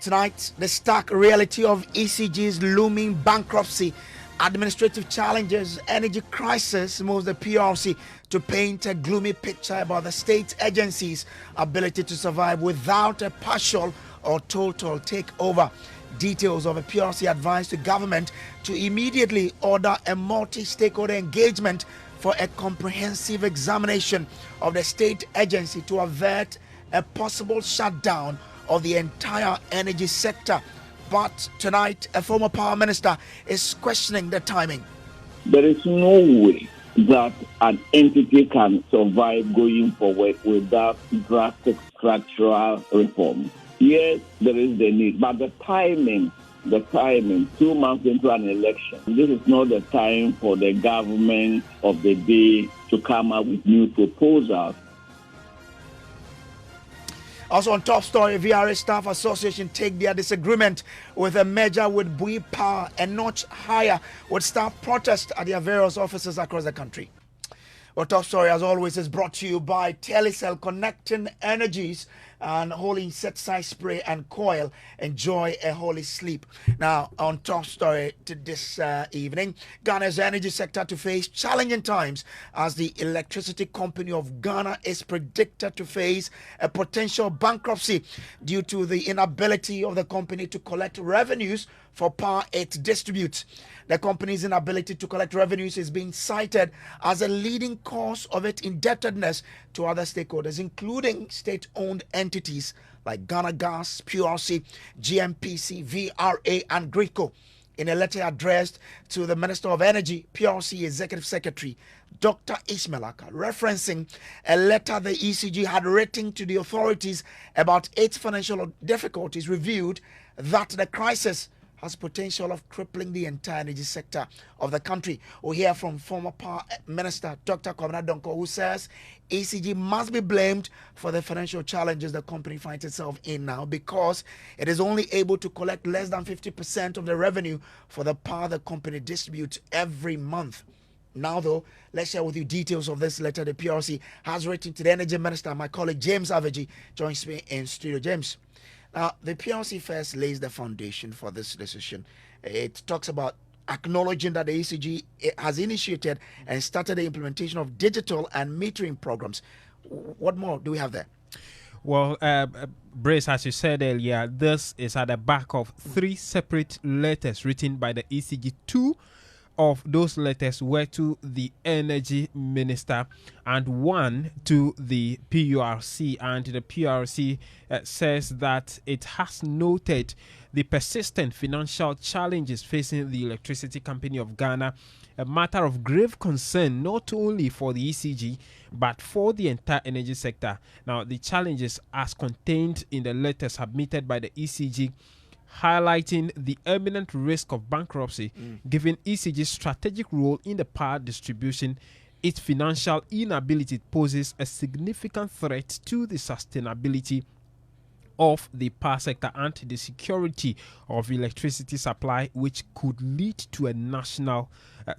Tonight, the stark reality of ECG's looming bankruptcy, administrative challenges, energy crisis moves the PRC to paint a gloomy picture about the state agency's ability to survive without a partial or total takeover. Details of a PRC advice to government to immediately order a multi-stakeholder engagement for a comprehensive examination of the state agency to avert a possible shutdown of the entire energy sector. But tonight, a former power minister is questioning the timing. There is no way that an entity can survive going forward without drastic structural reform. Yes, there is the need, but the timing, 2 months into an election, this is not the time for the government of the day to come up with new proposals. Also on top story, VRA Staff Association take their disagreement with a measure with Bui Power a notch higher with staff protest at their various offices across the country. Well, top story, as always, is brought to you by Telecel, connecting energies and holy insecticide spray and coil. Enjoy a holy sleep. Now, on top story to this evening, Ghana's energy sector to face challenging times as the electricity company of Ghana is predicted to face a potential bankruptcy due to the inability of the company to collect revenues for power it distributes. The company's inability to collect revenues is being cited as a leading cause of its indebtedness to other stakeholders, including state-owned entities like Ghana Gas, PRC, GMPC, VRA, and GRICO. In a letter addressed to the Minister of Energy, PRC Executive Secretary Dr. Ishmael Aka, referencing a letter the ECG had written to the authorities about its financial difficulties, revealed that the crisis has potential of crippling the entire energy sector of the country. We'll hear from former Power Minister Dr. Kwabena Donkor, who says ECG must be blamed for the financial challenges the company finds itself in now because it is only able to collect less than 50% of the revenue for the power the company distributes every month. Now, though, let's share with you details of this letter the PRC has written to the Energy Minister. My colleague James Aveji joins me in studio. James. Now, the PRC first lays the foundation for this decision. It talks about acknowledging that the ECG has initiated and started the implementation of digital and metering programs. What more do we have there? Well, Brace, as you said earlier, this is at the back of 3 separate letters written by the ECG. 2 of those letters were to the Energy Minister and 1 to the PRC, and the PRC says that it has noted the persistent financial challenges facing the Electricity Company of Ghana, a matter of grave concern not only for the ECG but for the entire energy sector. Now, the challenges as contained in the letter submitted by the ECG highlighting the imminent risk of bankruptcy, given ECG's strategic role in the power distribution. Its financial inability poses a significant threat to the sustainability of the power sector and the security of electricity supply, which could lead to a national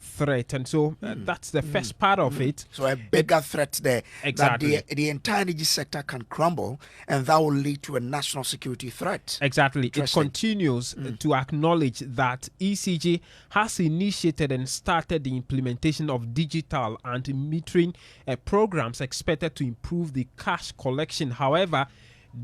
threat. And so that's the first part of it. So a bigger threat there. Exactly. That the entire energy sector can crumble, and that will lead to a national security threat. Exactly. It continues to acknowledge that ECG has initiated and started the implementation of digital and metering programs expected to improve the cash collection. However,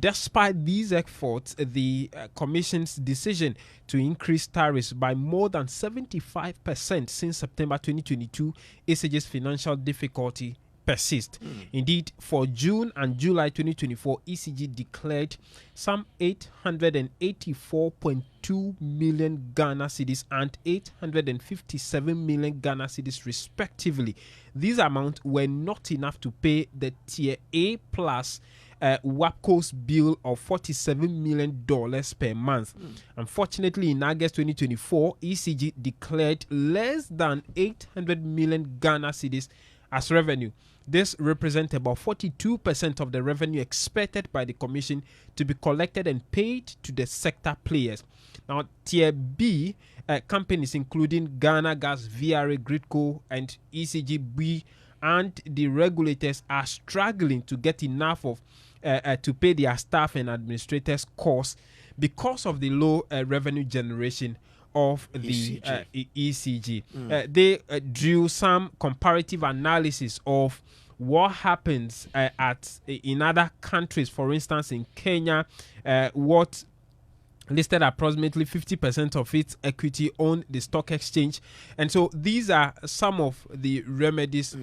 despite these efforts, the Commission's decision to increase tariffs by more than 75% since September 2022, ECG's financial difficulty persists. Indeed, for June and July 2024, ECG declared some 884.2 million Ghana cedis and 857 million Ghana cedis respectively. These amounts were not enough to pay the Tier A plus WAPCO's bill of $47 million per month. Unfortunately, in August 2024, ECG declared less than 800 million Ghana cedis as revenue. This represents about 42% of the revenue expected by the Commission to be collected and paid to the sector players. Now, Tier B companies including Ghana Gas, VRA, GRICO, and ECG and the regulators are struggling to get enough of to pay their staff and administrators' costs because of the low revenue generation of the ECG. They drew some comparative analysis of what happens in other countries. For instance, in Kenya, what listed approximately 50% of its equity on the stock exchange. And so these are some of the remedies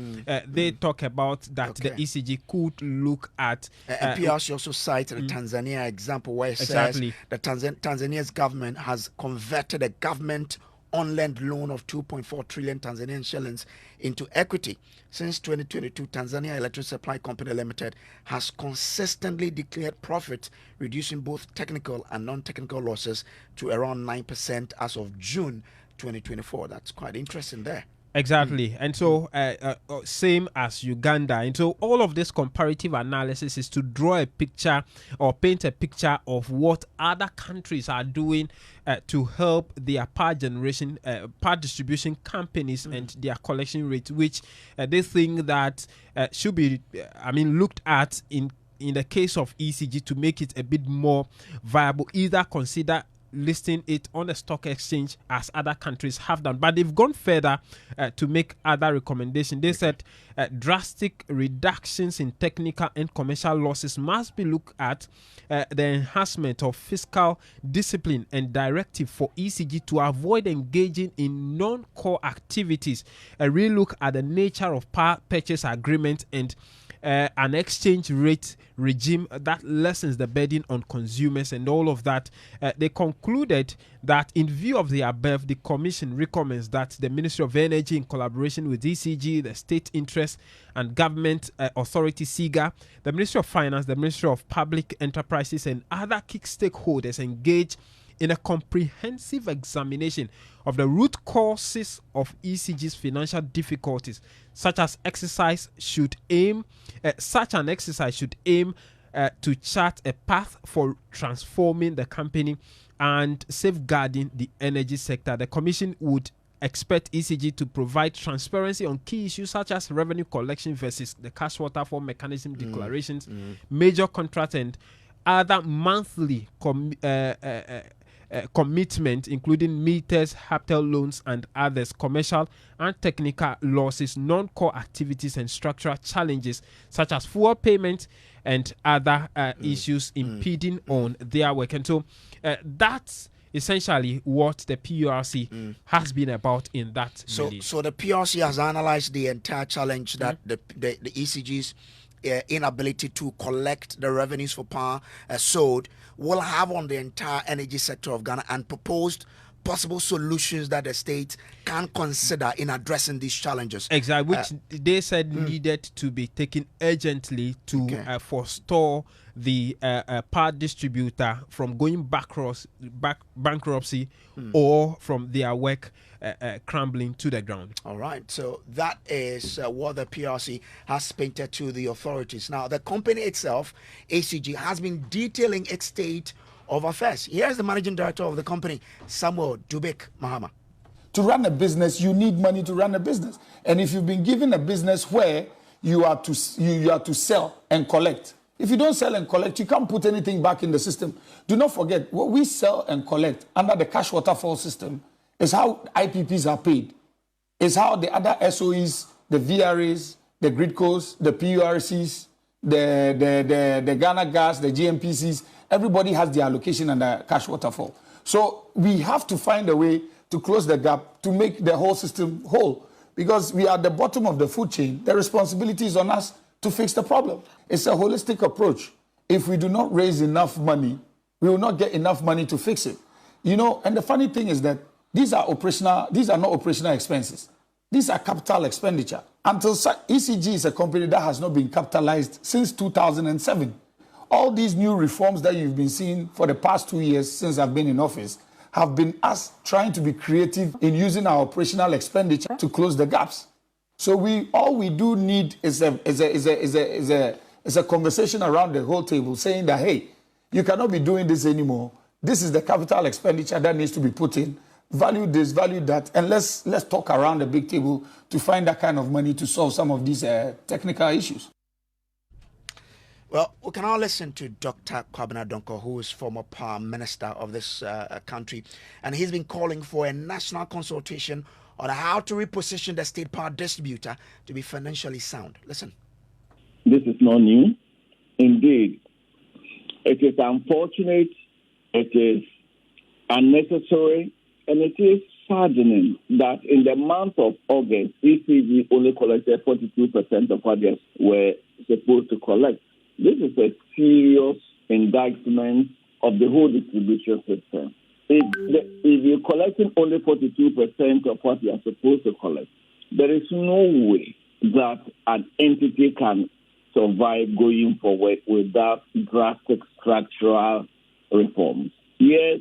they talk about that the ECG could look at. PRC also cited the Tanzania example where it says that Tanzania's government has converted a government on-lend loan of 2.4 trillion Tanzanian shillings into equity. Since 2022, Tanzania Electric Supply Company Limited has consistently declared profit, reducing both technical and non-technical losses to around 9% as of June 2024. That's quite interesting there. Exactly. And so same as Uganda. And so all of this comparative analysis is to draw a picture or paint a picture of what other countries are doing to help their power generation, power distribution companies and their collection rates, which they think that should be, looked at in the case of ECG to make it a bit more viable. Either consider listing it on the stock exchange as other countries have done, but they've gone further to make other recommendations. They said drastic reductions in technical and commercial losses must be looked at, the enhancement of fiscal discipline and directive for ECG to avoid engaging in non-core activities, a relook at the nature of power purchase agreement, and an exchange rate regime that lessens the burden on consumers and all of that. They concluded that in view of the above, the Commission recommends that the Ministry of Energy, in collaboration with ECG, the State Interest and Government Authority SIGA, the Ministry of Finance, the Ministry of Public Enterprises and other key stakeholders engage in a comprehensive examination of the root causes of ECG's financial difficulties. Such an exercise should aim to chart a path for transforming the company and safeguarding the energy sector. The Commission would expect ECG to provide transparency on key issues such as revenue collection versus the cash waterfall mechanism declarations, major contract and other monthly commitment, including meters, capital loans and others, commercial and technical losses, non-core activities and structural challenges such as fuel payment and other issues impeding on their work. And so that's essentially what the PRC has been about in that. So the PRC has analyzed the entire challenge that the ECG's inability to collect the revenues for power sold will have on the entire energy sector of Ghana, and proposed possible solutions that the state can consider in addressing these challenges. Exactly, which they said needed to be taken urgently to forestall the power distributor from going bankruptcy or from their work crumbling to the ground. All right, so that is what the PRC has painted to the authorities. Now, the company itself, ECG, has been detailing its state of affairs. Here's the managing director of the company, Samuel Dubik Mahama. To run a business, you need money to run a business. And if you've been given a business where you are to sell and collect, if you don't sell and collect, you can't put anything back in the system. Do not forget, what we sell and collect under the cash waterfall system is how IPPs are paid. It's how the other SOEs, the VRAs, the GRIDCOs, the PURCs, the Ghana Gas, the GMPCs, everybody has their allocation under cash waterfall. So we have to find a way to close the gap to make the whole system whole. Because we are at the bottom of the food chain, the responsibility is on us to fix the problem. It's a holistic approach. If we do not raise enough money, we will not get enough money to fix it. You know, and the funny thing is that these are not operational expenses. These are capital expenditure. Until ECG is a company that has not been capitalized since 2007. All these new reforms that you've been seeing for the past 2 years since I've been in office have been us trying to be creative in using our operational expenditure to close the gaps. So all we do need is a conversation around the whole table saying that, hey, you cannot be doing this anymore. This is the capital expenditure that needs to be put in. Value this, value that, and let's talk around the big table to find that kind of money to solve some of these technical issues. Well, we can all listen to Dr. Kwabena Donkor, who is former power minister of this country, and he's been calling for a national consultation on how to reposition the state power distributor to be financially sound. Listen. This is not new. Indeed, it is unfortunate, it is unnecessary, and it is saddening that in the month of August, ECG only collected 42% of what they were supposed to collect. This is a serious indictment of the whole distribution system. If you're collecting only 42% of what you are supposed to collect, there is no way that an entity can survive going forward without drastic structural reforms. Yes,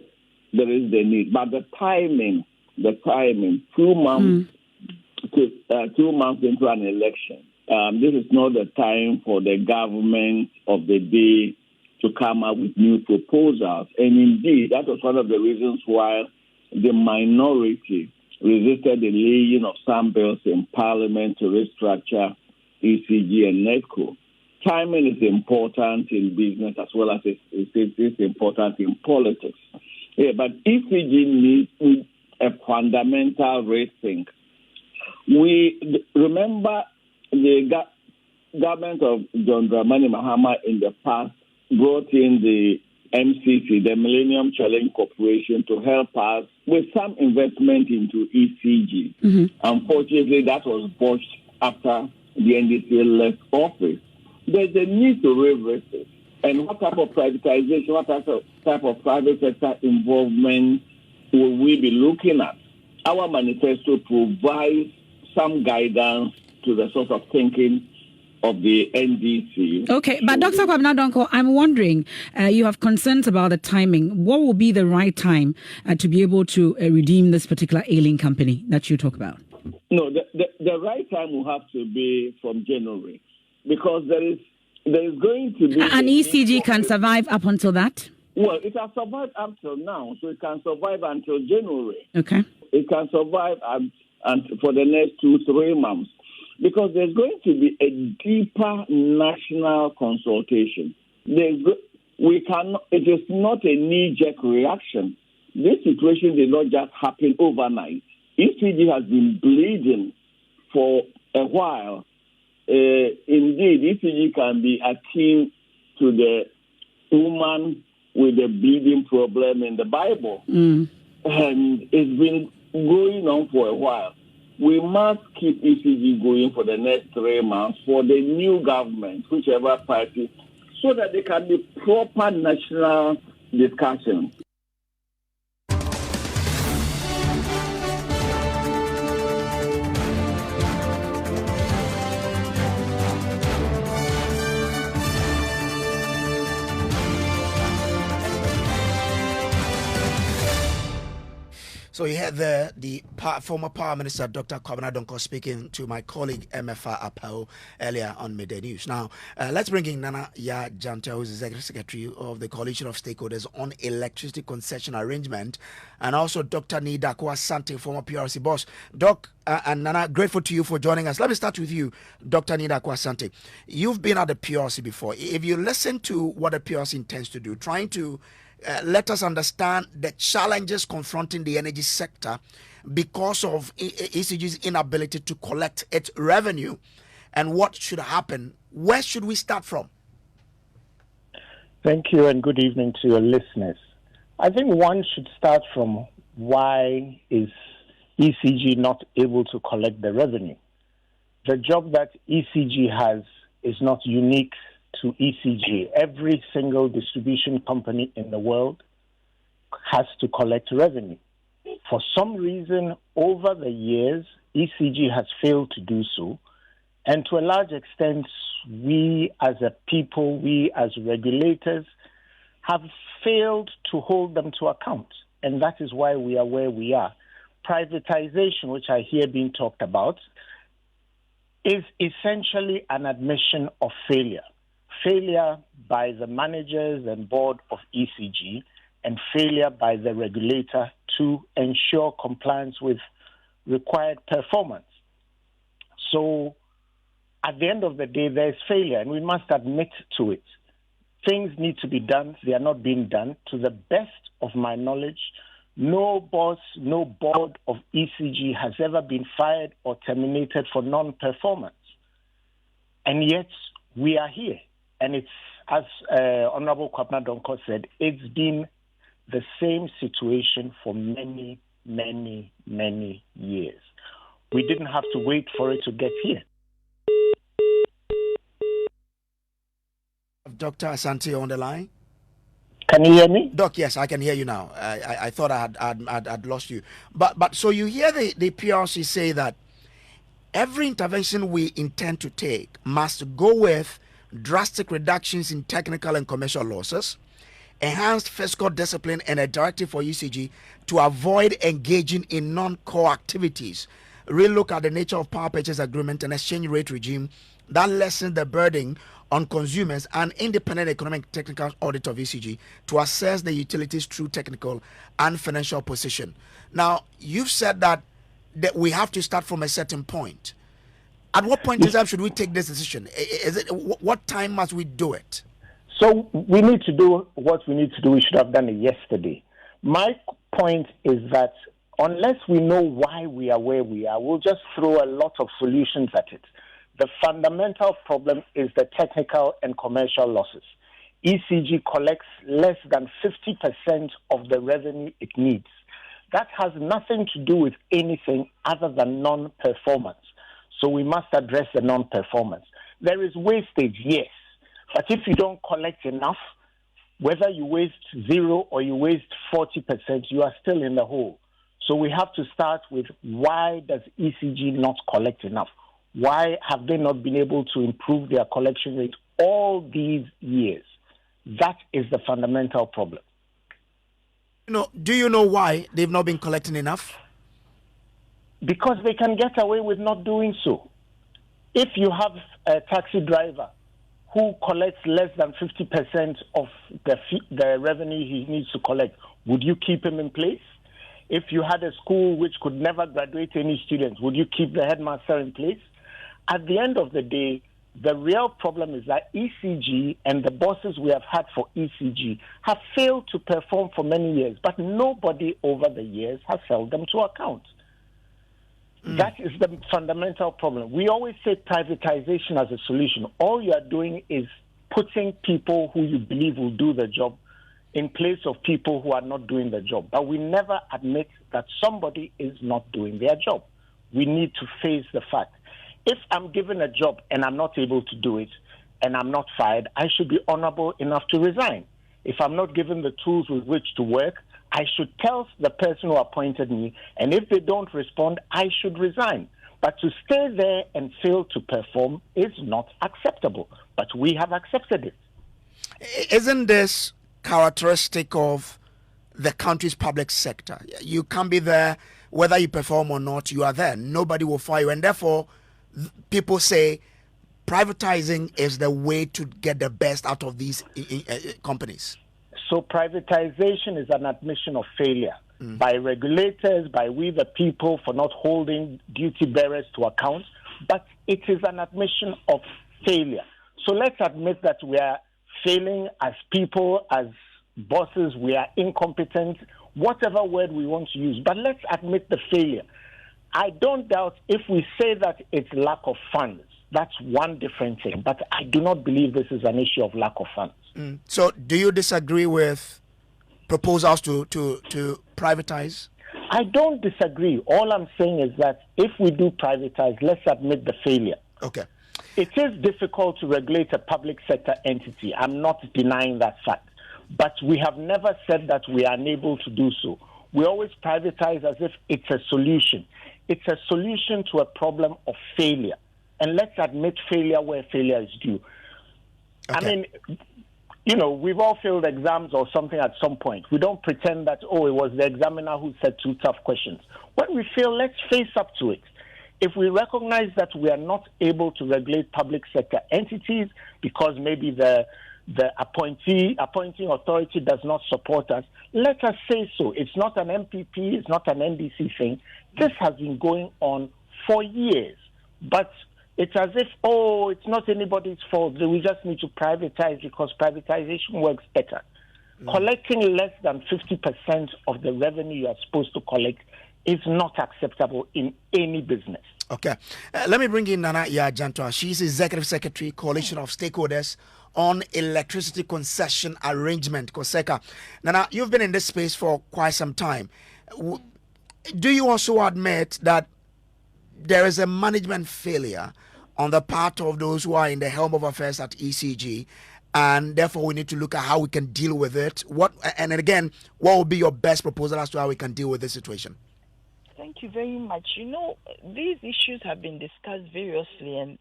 there is the need, but the timing, 2 months, 2 months into an election, this is not the time for the government of the day to come up with new proposals. And indeed, that was one of the reasons why the minority resisted the laying of some bills in Parliament to restructure ECG and NEDCO. Timing is important in business as well as it is important in politics. Yeah, but ECG needs a fundamental rethink. We remember the government of John Dramani Mahama in the past brought in the MCC, the Millennium Challenge Corporation, to help us with some investment into ECG. Mm-hmm. Unfortunately, that was botched after the NDC left office. There's a need to revisit. And what type of privatization, what type of private sector involvement will we be looking at? Our manifesto provides some guidance to the sort of thinking of the NDC. Okay, but Dr. Kwabena Donkor, I'm wondering, you have concerns about the timing. What will be the right time to be able to redeem this particular ailing company that you talk about? No, the right time will have to be from January, because there is going to be... An ECG can survive up until that? Well, it has survived up till now, so it can survive until January. Okay. It can survive and for the next 2-3 months, because there's going to be a deeper national consultation. It is not a knee-jerk reaction. This situation did not just happen overnight. ECG has been bleeding for a while. Indeed, ECG can be akin to the woman with the bleeding problem in the Bible. And it's been going on for a while. We must keep ECG going for the next 3 months for the new government, whichever party, so that there can be proper national discussion. So you had the former Power Minister, Dr. Kwabena Donkor, speaking to my colleague, MFA Apao, earlier on Midday News. Now, let's bring in Nana Ya Janta, who is Executive Secretary of the Coalition of Stakeholders on Electricity Concession Arrangement, and also Dr. Nida Kwasante, former PRC boss. Doc and Nana, grateful to you for joining us. Let me start with you, Dr. Nida Kwasante. You've been at the PRC before. If you listen to what the PRC intends to do, trying to let us understand the challenges confronting the energy sector because of ECG's inability to collect its revenue, and what should happen. Where should we start from? Thank you, and good evening to your listeners. I think one should start from why is ECG not able to collect the revenue. The job that ECG has is not unique to ECG. Every single distribution company in the world has to collect revenue. For some reason, over the years, ECG has failed to do so. And to a large extent, we as a people, we as regulators, have failed to hold them to account. And that is why we are where we are. Privatization, which I hear being talked about, is essentially an admission of failure. Failure by the managers and board of ECG, and failure by the regulator to ensure compliance with required performance. So at the end of the day, there's failure, and we must admit to it. things need to be done. They are not being done. To the best of my knowledge, no boss, no board of ECG has ever been fired or terminated for non-performance. And yet, we are here. And it's, as Honorable Kwabena Donkor said, it's been the same situation for many, many, many years. We didn't have to wait for it to get here. Dr. Asante on the line. Can you hear me? Doc, yes, I can hear you now. I thought I'd lost you. But so you hear the PRC say that every intervention we intend to take must go with drastic reductions in technical and commercial losses, enhanced fiscal discipline, and a directive for ECG to avoid engaging in non-core activities. Relook at the nature of power purchase agreement and exchange rate regime that lessens the burden on consumers and independent economic technical audit of ECG to assess the utility's true technical and financial position. Now, you've said that we have to start from a certain point. At what point in time should we take this decision? What time must we do it? So we need to do what we need to do. We should have done it yesterday. My point is that unless we know why we are where we are, we'll just throw a lot of solutions at it. The fundamental problem is the technical and commercial losses. ECG collects less than 50% of the revenue it needs. That has nothing to do with anything other than non-performance. So we must address the non-performance. There is wastage, yes, but if you don't collect enough, whether you waste 0 or you waste 40%, you are still in the hole. So we have to start with, why does ECG not collect enough? Why have they not been able to improve their collection rate all these years? That is the fundamental problem. Do you know why they've not been collecting enough? Because they can get away with not doing so. If you have a taxi driver who collects less than 50% of the revenue he needs to collect, would you keep him in place? If you had a school which could never graduate any students, would you keep the headmaster in place? At the end of the day, the real problem is that ECG and the bosses we have had for ECG have failed to perform for many years, but nobody over the years has held them to account. That is the fundamental problem. We always say privatization as a solution. All you are doing is putting people who you believe will do the job in place of people who are not doing the job. But we never admit that somebody is not doing their job. We need to face the fact. If I'm given a job and I'm not able to do it and I'm not fired, I should be honorable enough to resign. If I'm not given the tools with which to work, I should tell the person who appointed me, and if they don't respond, I should resign. But to stay there and fail to perform is not acceptable. But we have accepted it. Isn't this characteristic of the country's public sector? You can't be there, whether you perform or not, you are there. Nobody will fire you. And therefore, people say privatizing is the way to get the best out of these companies. So privatization is an admission of failure by regulators, by we the people, for not holding duty bearers to account. But it is an admission of failure. So let's admit that we are failing as people, as bosses, we are incompetent, whatever word we want to use. But let's admit the failure. I don't doubt if we say that it's lack of funds, that's one different thing. But I do not believe this is an issue of lack of funds. So do you disagree with proposals to privatize? I don't disagree. All I'm saying is that if we do privatize, let's admit the failure. Okay. It is difficult to regulate a public sector entity. I'm not denying that fact. But we have never said that we are unable to do so. We always privatize as if it's a solution. It's a solution to a problem of failure. And let's admit failure where failure is due. Okay. I mean, we've all failed exams or something at some point. We don't pretend that, it was the examiner who said 2 tough questions. When we fail, let's face up to it. If we recognize that we are not able to regulate public sector entities because maybe the appointing authority does not support us, let us say so. It's not an MPP, it's not an NDC thing. This has been going on for years. But It's as if, it's not anybody's fault. We just need to privatize because privatization works better. Collecting less than 50% of the revenue you are supposed to collect is not acceptable in any business. Okay. Let me bring in Nana Yajantoa. She's Executive Secretary, Coalition of Stakeholders on Electricity Concession Arrangement, COSECA. Nana, you've been in this space for quite some time. Do you also admit that there is a management failure on the part of those who are in the helm of affairs at ECG, and therefore we need to look at how we can deal with it? What would be your best proposal as to how we can deal with this situation? Thank you very much. These issues have been discussed variously, and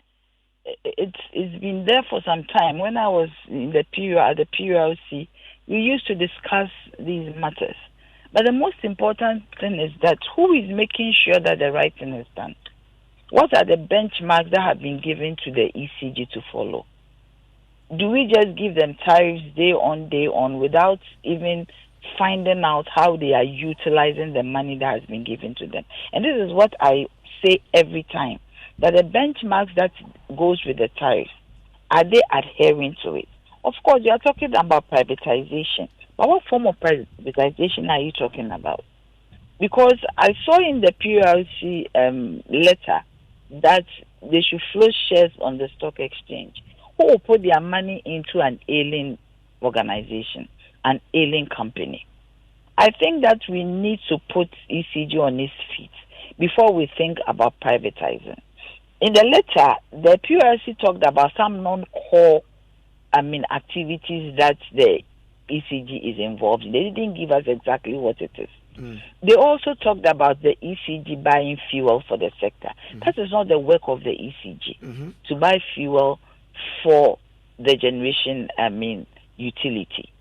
it's been there for some time. When I was in at the PULC, we used to discuss these matters. But the most important thing is that who is making sure that the right thing is done? What are the benchmarks that have been given to the ECG to follow? Do we just give them tariffs day on without even finding out how they are utilizing the money that has been given to them? And this is what I say every time, that the benchmarks that goes with the tariffs, are they adhering to it? Of course, you are talking about privatization. But what form of privatization are you talking about? Because I saw in the PULC letter that they should float shares on the stock exchange. Who will put their money into an ailing organization, an ailing company? I think that we need to put ECG on its feet before we think about privatizing. In the letter, the PULC talked about some non-core, activities that the ECG is involved in. They didn't give us exactly what it is. They also talked about the ECG buying fuel for the sector. That is not the work of the ECG, to buy fuel for the generation, utility.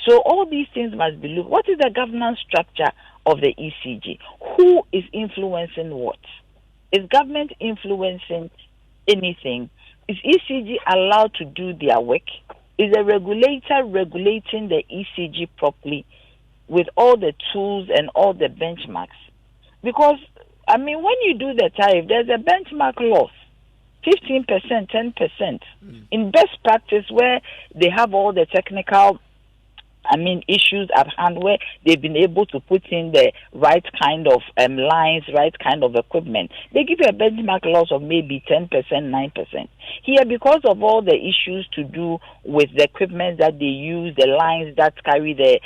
So all these things must be looked. What is the governance structure of the ECG? Who is influencing what? Is government influencing anything? Is ECG allowed to do their work? Is the regulator regulating the ECG properly with all the tools and all the benchmarks? Because, when you do the tariff, there's a benchmark loss, 15%, 10%. In best practice, where they have all the technical issues at hand, where they've been able to put in the right kind of lines, right kind of equipment, they give you a benchmark loss of maybe 10%, 9%. Here, because of all the issues to do with the equipment that they use, the lines that carry the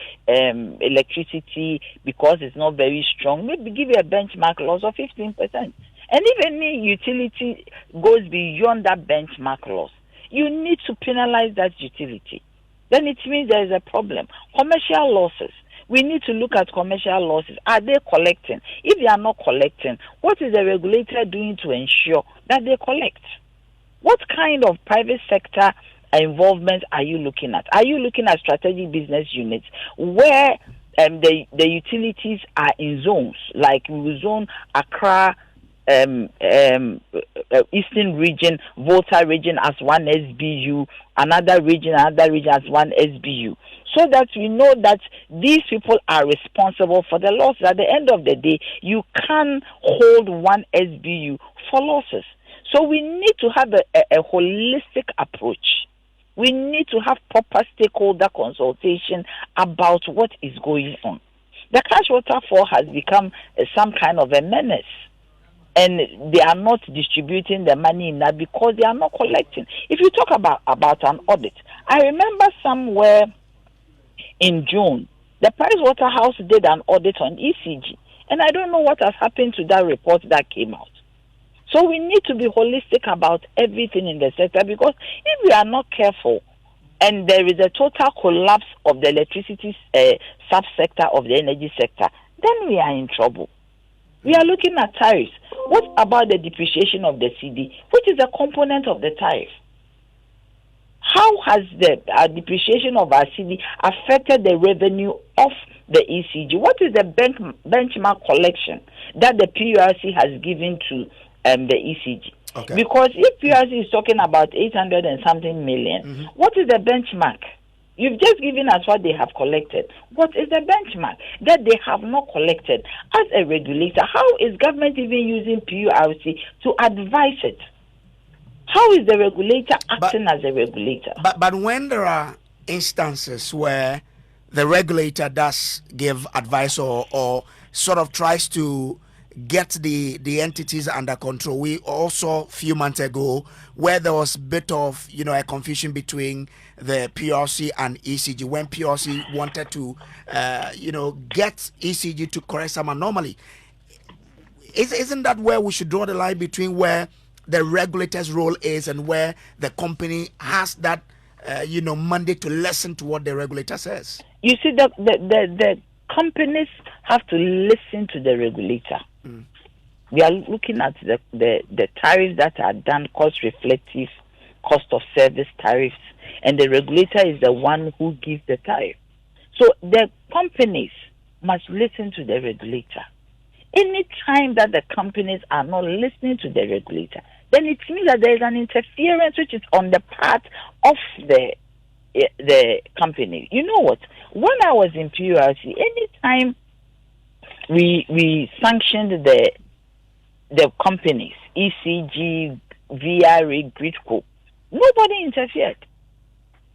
electricity, because it's not very strong, maybe give you a benchmark loss of 15%. And if any utility goes beyond that benchmark loss, you need to penalize that utility. Then it means there is a problem. Commercial losses. We need to look at commercial losses. Are they collecting? If they are not collecting, what is the regulator doing to ensure that they collect? What kind of private sector involvement are you looking at? Are you looking at strategic business units where the utilities are in zones, like we zone Accra, Eastern region, Volta region as one SBU, another region as one SBU, so that we know that these people are responsible for the losses. At the end of the day, you can't hold one SBU for losses. So we need to have a holistic approach. We need to have proper stakeholder consultation about what is going on. The cash waterfall has become some kind of a menace. And they are not distributing the money in that because they are not collecting. If you talk about an audit, I remember somewhere in June, the Pricewaterhouse did an audit on ECG. And I don't know what has happened to that report that came out. So we need to be holistic about everything in the sector, because if we are not careful and there is a total collapse of the electricity subsector of the energy sector, then we are in trouble. We are looking at tariffs. What about the depreciation of the CD, which is a component of the tariff? How has the depreciation of our CD affected the revenue of the ECG? What is the benchmark collection that the PULC has given to the ECG? Okay. Because if PULC is talking about 800 and something million, what is the benchmark? You've just given us what they have collected. What is the benchmark that they have not collected? As a regulator, how is government even using PULC to advise it? How is the regulator acting as a regulator? But when there are instances where the regulator does give advice or sort of tries to get the entities under control. We also a few months ago where there was a bit of a confusion between the PRC and ECG when PRC wanted to get ECG to correct some anomaly. Isn't that where we should draw the line between where the regulator's role is and where the company has that mandate to listen to what the regulator says? You see, the companies have to listen to the regulator. We are looking at the tariffs that are done, cost reflective, cost of service tariffs, and the regulator is the one who gives the tariff. So the companies must listen to the regulator. Any time that the companies are not listening to the regulator, then it means that there is an interference which is on the part of the company. You know what? When I was in PRC, anytime we sanctioned the companies, ECG, VRA, Gridco, nobody interfered.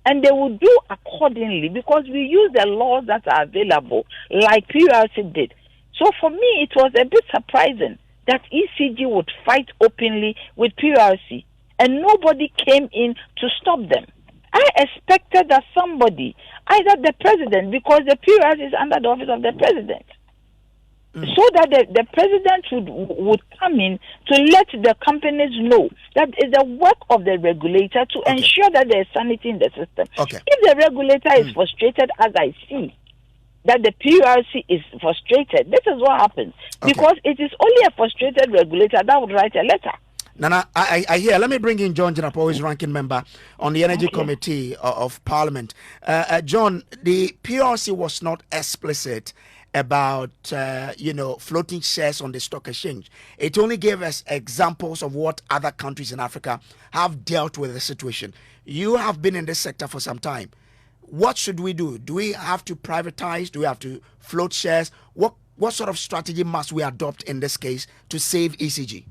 And they would do accordingly because we use the laws that are available, like PRC did. So for me, it was a bit surprising that ECG would fight openly with PRC and nobody came in to stop them. I expected that somebody, either the president, because the PRC is under the office of the president, so that the president would come in to let the companies know that it's the work of the regulator to ensure that there is sanity in the system. Okay. If the regulator is frustrated, as I see, that the PRC is frustrated, this is what happens. Because it is only a frustrated regulator that would write a letter. Nana, I hear. Let me bring in John Jinapo, who is ranking member on the Energy Committee of Parliament. John, the PRC was not explicit about floating shares on the stock exchange. It only gave us examples of what other countries in Africa have dealt with the situation. You have been in this sector for some time. What should we do? Do we have to privatize? Do we have to float shares? What sort of strategy must we adopt in this case to save ECG?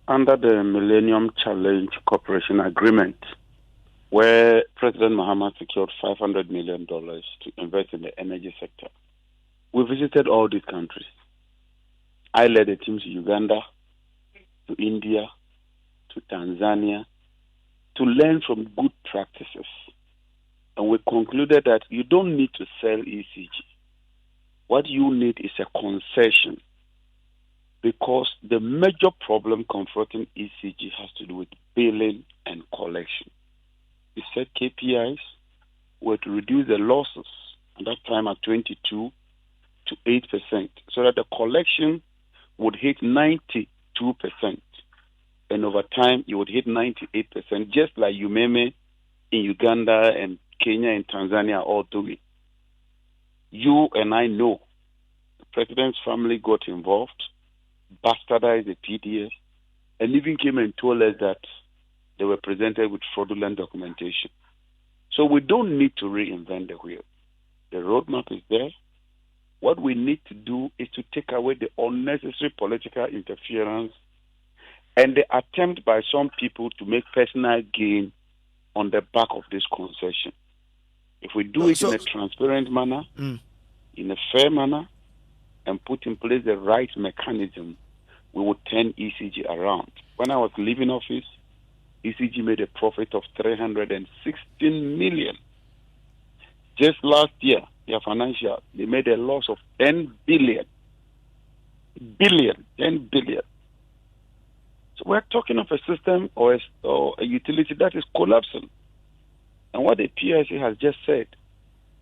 Under the Millennium Challenge Cooperation Agreement, where President Mahama secured $500 million to invest in the energy sector, we visited all these countries. I led a team to Uganda, to India, to Tanzania, to learn from good practices. And we concluded that you don't need to sell ECG. What you need is a concession, because the major problem confronting ECG has to do with billing and collection. We set KPIs were to reduce the losses at that time at 22% to 8%, so that the collection would hit 92%. And over time, you would hit 98%, just like UMEME in Uganda and Kenya and Tanzania are all doing. You and I know the president's family got involved, bastardized the PDS, and even came and told us that they were presented with fraudulent documentation. So we don't need to reinvent the wheel. The roadmap is there. What we need to do is to take away the unnecessary political interference and the attempt by some people to make personal gain on the back of this concession. If we do it in a transparent manner, in a fair manner, and put in place the right mechanism, we would turn ECG around. When I was leaving office, ECG made a profit of $316 million. Just last year, their financial, they made a loss of $10 billion. $10 billion. So we're talking of a system or a utility that is collapsing. And what the PRC has just said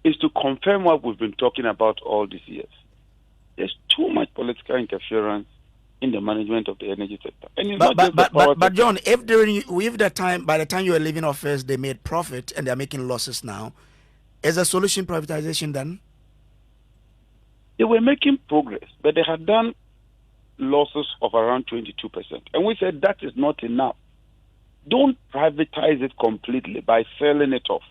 is to confirm what we've been talking about all these years. There's too much political interference in the management of the energy sector. And but John, if by the time you were leaving office, they made profit and they're making losses now, is the solution privatization then? They were making progress, but they had done losses of around 22%. And we said that is not enough. Don't privatize it completely by selling it off.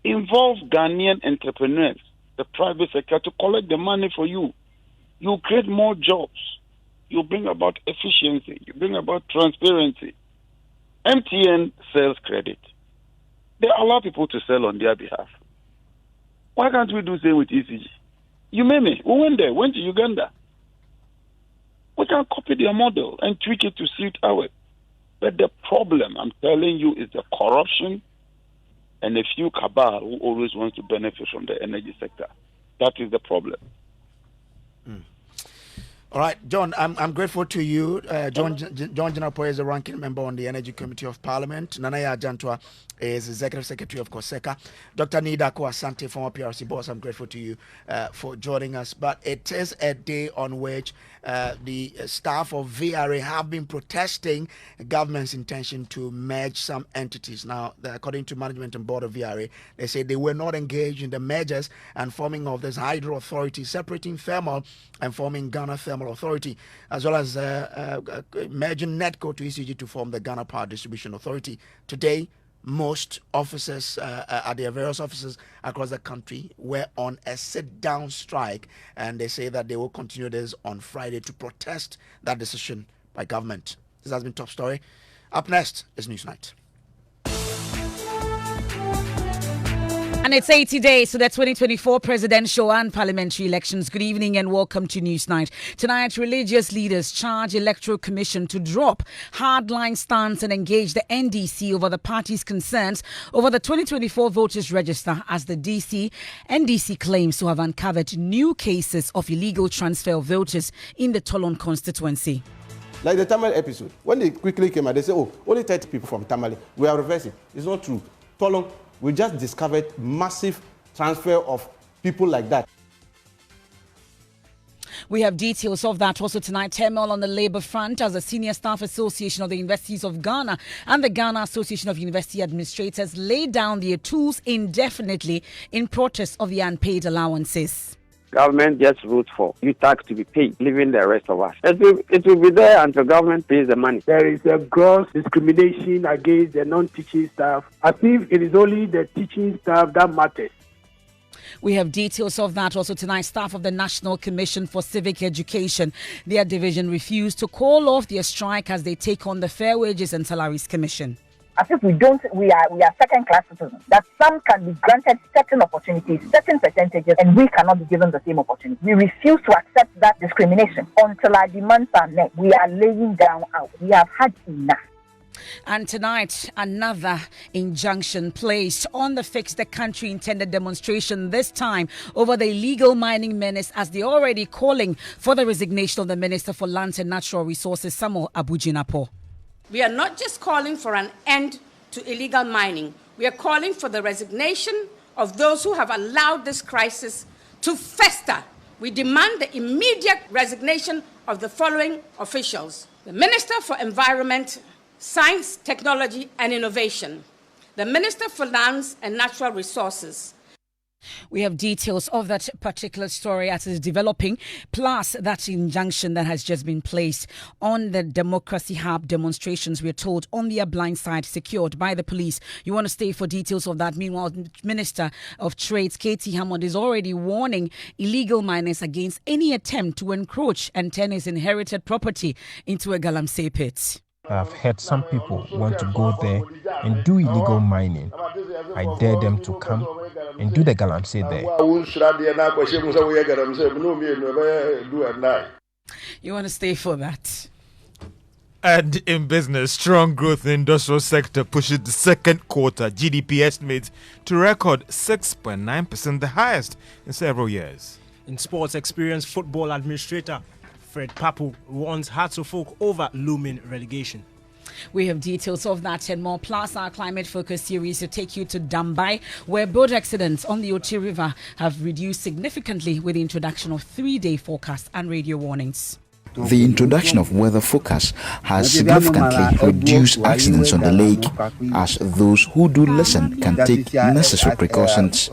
Involve Ghanaian entrepreneurs, the private sector, to collect the money for you. You create more jobs. you bring about efficiency, you bring about transparency. MTN sells credit. They allow people to sell on their behalf. Why can't we do the same with ECG? You made me. We went there, went to Uganda. We can copy their model and tweak it to suit ours. But the problem, I'm telling you, is the corruption and a few cabal who always want to benefit from the energy sector. That is the problem. All right, John, I'm grateful to you. John Jinapo is the ranking member on the Energy Committee of Parliament. Nanaya Jantwa is Executive Secretary of COSECA. Dr. Nida Asante, former PRC boss, I'm grateful to you for joining us. But it is a day on which the staff of VRA have been protesting the government's intention to merge some entities. Now, according to management and board of VRA, they say they were not engaged in the mergers and forming of this hydro authority, separating thermal and forming Ghana Thermal Authority, as well as merging NETCO to ECG to form the Ghana Power Distribution Authority. Today, most officers at their various offices across the country were on a sit-down strike, and they say that they will continue this on Friday to protest that decision by government. This has been Top Story. Up next is Newsnight. And it's 80 days to the 2024 presidential and parliamentary elections. Good evening and welcome to Newsnight. Tonight, religious leaders charge Electoral Commission to drop hardline stance and engage the NDC over the party's concerns over the 2024 voters register, as the NDC claims to have uncovered new cases of illegal transfer of voters in the Tolon constituency. Like the Tamale episode, when they quickly came out, they say, oh, only 30 people from Tamale. We are reversing. It's not true. Tolon, we just discovered massive transfer of people like that. We have details of that also tonight. Turmoil on the Labour front as the Senior Staff Association of the Universities of Ghana and the Ghana Association of University Administrators laid down their tools indefinitely in protest of the unpaid allowances. Government just wrote for you tax to be paid, leaving the rest of us. It will be there until government pays the money. There is a gross discrimination against the non-teaching staff, as if it is only the teaching staff that matters. We have details of that also tonight. Staff of the National Commission for Civic Education, their division refused to call off their strike as they take on the Fair Wages and Salaries Commission. As if we are second-class citizens, that some can be granted certain opportunities, certain percentages, and we cannot be given the same opportunity. We refuse to accept that discrimination until our demands are met. We are laying down out. We have had enough. And tonight, another injunction placed on the Fix the Country intended demonstration, this time over the illegal mining menace, as they're already calling for the resignation of the Minister for Lands and Natural Resources, Samuel Abujinapo. We are not just calling for an end to illegal mining. We are calling for the resignation of those who have allowed this crisis to fester. We demand the immediate resignation of the following officials: the Minister for Environment, Science, Technology and Innovation, the Minister for Lands and Natural Resources. We have details of that particular story as it's developing, plus that injunction that has just been placed on the Democracy Hub demonstrations, we're told, on their blind side, secured by the police. You want to stay for details of that. Meanwhile, Minister of Trades, Katie Hammond, is already warning illegal miners against any attempt to encroach and turn his inherited property into a galamsey pit. I've heard some people want to go there and do illegal mining. I dare them to come and do the galamsey there. You want to stay for that. And in business, strong growth in the industrial sector pushes the second quarter GDP estimates to record 6.9%, the highest in several years. In sports, experienced football administrator Fred Papu warns Hearts of Folk over looming relegation. We have details of that and more, plus our climate focus series to take you to Dambai, where boat accidents on the Oti River have reduced significantly with the introduction of 3-day forecasts and radio warnings. The introduction of weather forecast has significantly reduced accidents on the lake, as those who do listen can take necessary precautions.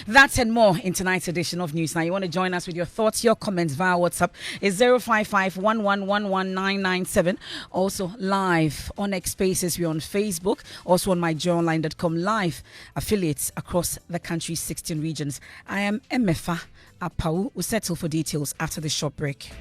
That and more in tonight's edition of News. Now, you want to join us with your thoughts, your comments via WhatsApp. It's 055-1111997. Also live on X Spaces. We're on Facebook. Also on myjoyonline.com live. Affiliates across the country's 16 regions. I am Emefa Apau. We'll settle for details after the short break.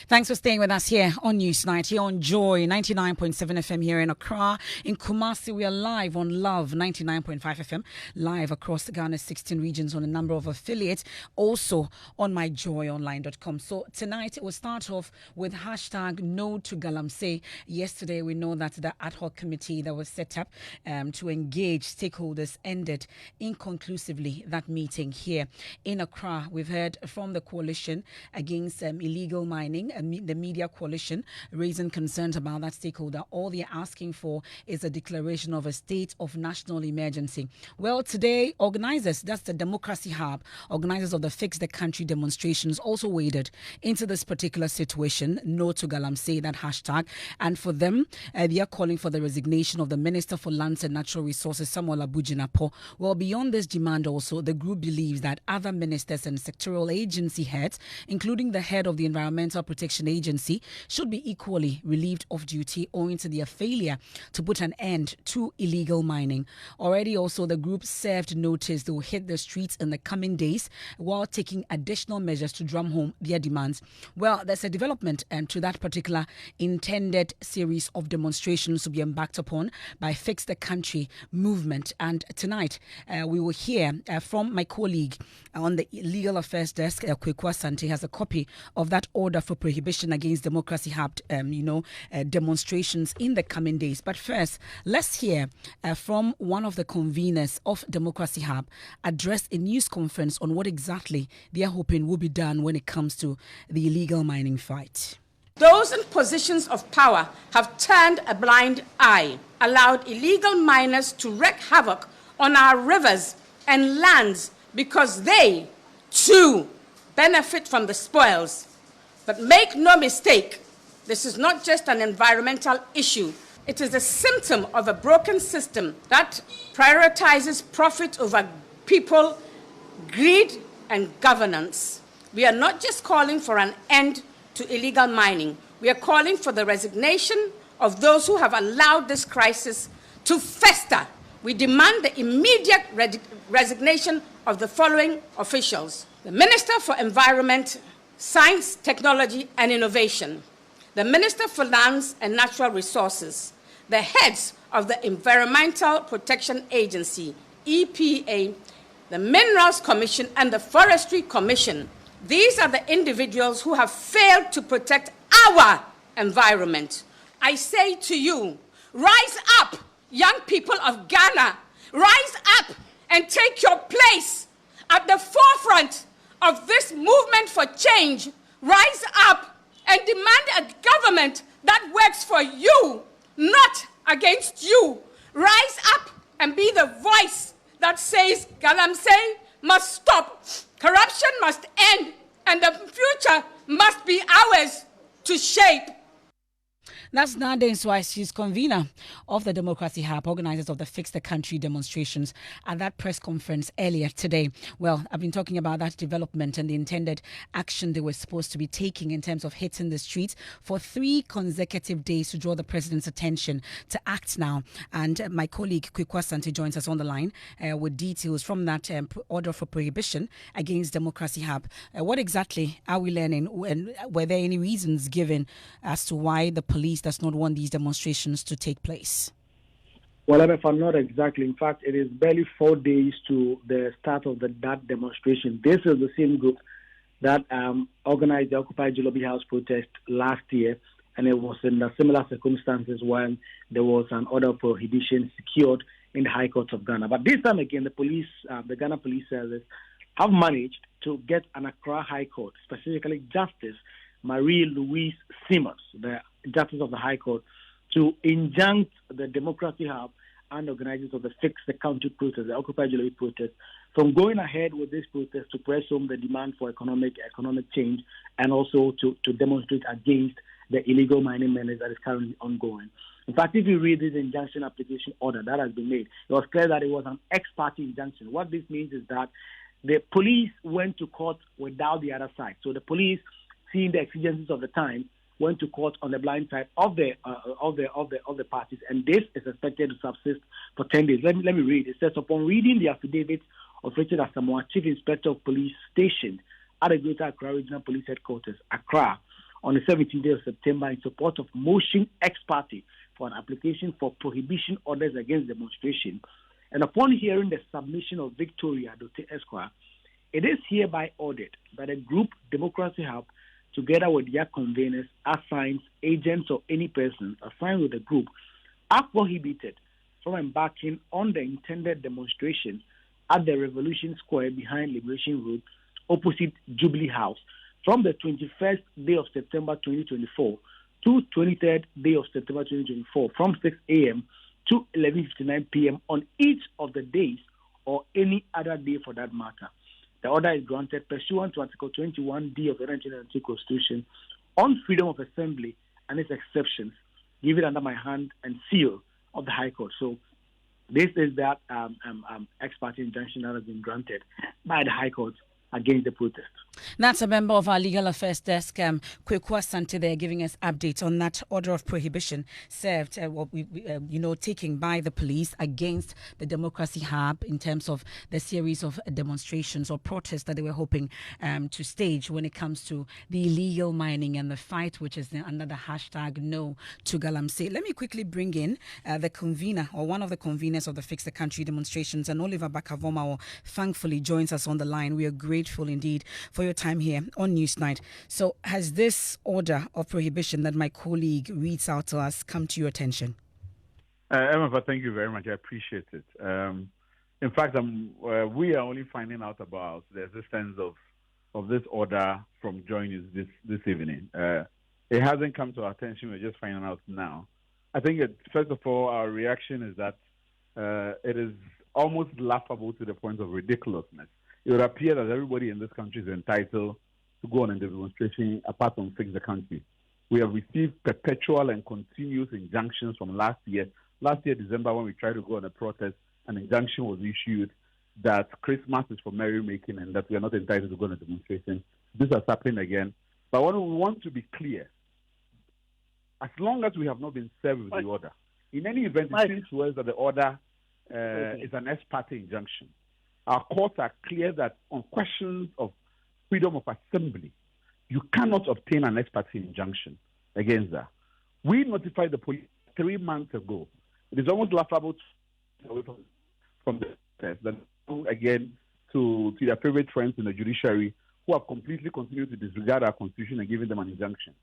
Thanks for staying with us here on Newsnight, here on Joy 99.7 FM here in Accra. In Kumasi, we are live on Love 99.5 FM, live across Ghana's 16 regions on a number of affiliates, also on myjoyonline.com. So tonight, we'll start off with hashtag No to Galamsey. Yesterday, we know that the ad hoc committee that was set up to engage stakeholders ended inconclusively that meeting here in Accra. We've heard from the coalition against illegal mining, the media coalition, raising concerns about that stakeholder. All they're asking for is a declaration of a state of national emergency. Well, today, organizers, that's the Democracy Hub, organizers of the Fix the Country demonstrations, also waded into this particular situation. No to Galamsey, that hashtag. And for them, they are calling for the resignation of the Minister for Lands and Natural Resources, Samuel Abujinapo. Well, beyond this demand also, the group believes that other ministers and sectoral agency heads, including the head of the Environmental Protection Agency, should be equally relieved of duty owing to their failure to put an end to illegal mining. Already also, the group served notice they will hit the streets in the coming days while taking additional measures to drum home their demands. Well, there's a development to that particular intended series of demonstrations to be embarked upon by Fix the Country movement. And tonight, we will hear from my colleague on the Legal Affairs Desk, Kwekwa Sante, has a copy of that order for prohibition against Democracy Hub, demonstrations in the coming days. But first, let's hear from one of the conveners of Democracy Hub address a news conference on what exactly they are hoping will be done when it comes to the illegal mining fight. Those in positions of power have turned a blind eye, allowed illegal miners to wreak havoc on our rivers and lands because they, too, benefit from the spoils. But make no mistake, this is not just an environmental issue. It is a symptom of a broken system that prioritizes profit over people, greed, and governance. We are not just calling for an end to illegal mining. We are calling for the resignation of those who have allowed this crisis to fester. We demand the immediate resignation of the following officials: the Minister for Environment, Science, Technology and Innovation, the Minister for Lands and Natural Resources, the heads of the Environmental Protection Agency, EPA, the Minerals Commission and the Forestry Commission. These are the individuals who have failed to protect our environment. I say to you, rise up, young people of Ghana, rise up and take your place at the forefront of this movement for change. Rise up and demand a government that works for you, not against you. Rise up and be the voice that says Galamsey must stop, corruption must end, and the future must be ours to shape. That's Nanda Nswai. She's convener of the Democracy Hub, organizers of the Fix the Country demonstrations at that press conference earlier today. Well, I've been talking about that development and the intended action they were supposed to be taking in terms of hitting the streets for 3 consecutive days to draw the president's attention to act now. And my colleague Kwekwa Sante joins us on the line with details from that order for prohibition against Democracy Hub. What exactly are we learning? And were there any reasons given as to why the police does not want these demonstrations to take place? Well, if I'm not exactly. In fact, it is barely 4 days to the start of that demonstration. This is the same group that organized the Occupy Jolobi House protest last year, and it was in similar circumstances when there was an order of prohibition secured in the High Court of Ghana. But this time again, the police, the Ghana Police Service, have managed to get an Accra High Court, specifically Justice Marie-Louise Simmons, the Justice of the High Court, to injunct the Democracy Hub and organizers of the Fix the Country protest, the Occupy Jolobi protest, from going ahead with this protest to press home the demand for economic change and also to demonstrate against the illegal mining menace that is currently ongoing. In fact, if you read this injunction application order that has been made, it was clear that it was an ex parte injunction. What this means is that the police went to court without the other side. So the police, seeing the exigencies of the time, went to court on the blind side of the parties, and this is expected to subsist for 10 days. Let me read. It says, upon reading the affidavit of Richard Asamoah, Chief Inspector of Police stationed at the Greater Accra Regional Police Headquarters, Accra, on the 17th day of September in support of motion ex parte for an application for prohibition orders against demonstration, and upon hearing the submission of Victoria Dote Esquire, it is hereby ordered that a group, Democracy Hub, together with their conveners, assigns, agents, or any persons assigned with the group, are prohibited from embarking on the intended demonstration at the Revolution Square behind Liberation Road, opposite Jubilee House, from the 21st day of September 2024 to 23rd day of September 2024, from 6 a.m. to 11:59 p.m. on each of the days or any other day for that matter. The order is granted pursuant to Article 21D of the 1992 Constitution on freedom of assembly and its exceptions, given under my hand and seal of the High Court. So this is that ex parte injunction that has been granted by the High Court against the protest. That's a member of our Legal Affairs Desk, Kweku Asante, there, giving us updates on that order of prohibition served, taken by the police against the Democracy Hub in terms of the series of demonstrations or protests that they were hoping to stage when it comes to the illegal mining and the fight, which is under the hashtag No to Galamsey. Let me quickly bring in the convener or one of the conveners of the Fix the Country demonstrations, and Oliver Barker-Vormawor thankfully joins us on the line. We are grateful indeed for your time here on Newsnight. So has this order of prohibition that my colleague reads out to us come to your attention? Emma, thank you very much. I appreciate it. In fact, we are only finding out about the existence of this order from Joy News this evening. It hasn't come to our attention. We're just finding out now. I think, first of all, our reaction is that it is almost laughable to the point of ridiculousness. It would appear that everybody in this country is entitled to go on a demonstration apart from Fix the Country. We have received perpetual and continuous injunctions from last year. Last year, December, when we tried to go on a protest, an injunction was issued that Christmas is for merrymaking and that we are not entitled to go on a demonstration. This has happened again. But what we want to be clear, as long as we have not been served with the order, in any event, it seems to us that the order is an ex parte injunction. Our courts are clear that on questions of freedom of assembly, you cannot obtain an ex parte injunction against that. We notified the police 3 months ago. It is almost laughable from the test that again to their favorite friends in the judiciary who have completely continued to disregard our constitution and giving them an injunction.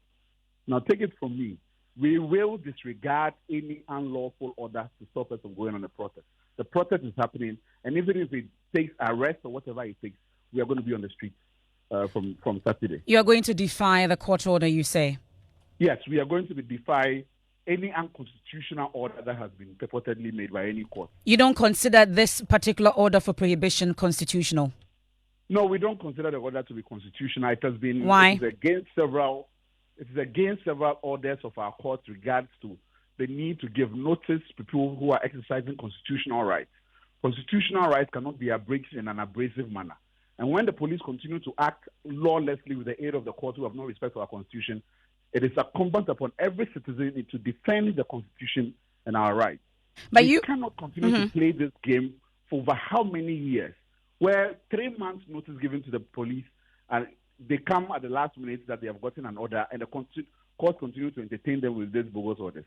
Now take it from me. We will disregard any unlawful order to stop us from going on a protest. The protest is happening, and even if it takes arrest or whatever it takes, we are going to be on the streets from Saturday. You are going to defy the court order, you say? Yes, we are going to defy any unconstitutional order that has been purportedly made by any court. You don't consider this particular order for prohibition constitutional? No, we don't consider the order to be constitutional. It has been Why? It is against several orders of our court regards to the need to give notice to people who are exercising constitutional rights. Constitutional rights cannot be abridged in an abrasive manner. And when the police continue to act lawlessly with the aid of the court who have no respect for our constitution, it is incumbent upon every citizen to defend the constitution and our rights. But we cannot continue to play this game for over how many years, where 3 months notice given to the police and they come at the last minute that they have gotten an order and the court continue to entertain them with these bogus orders.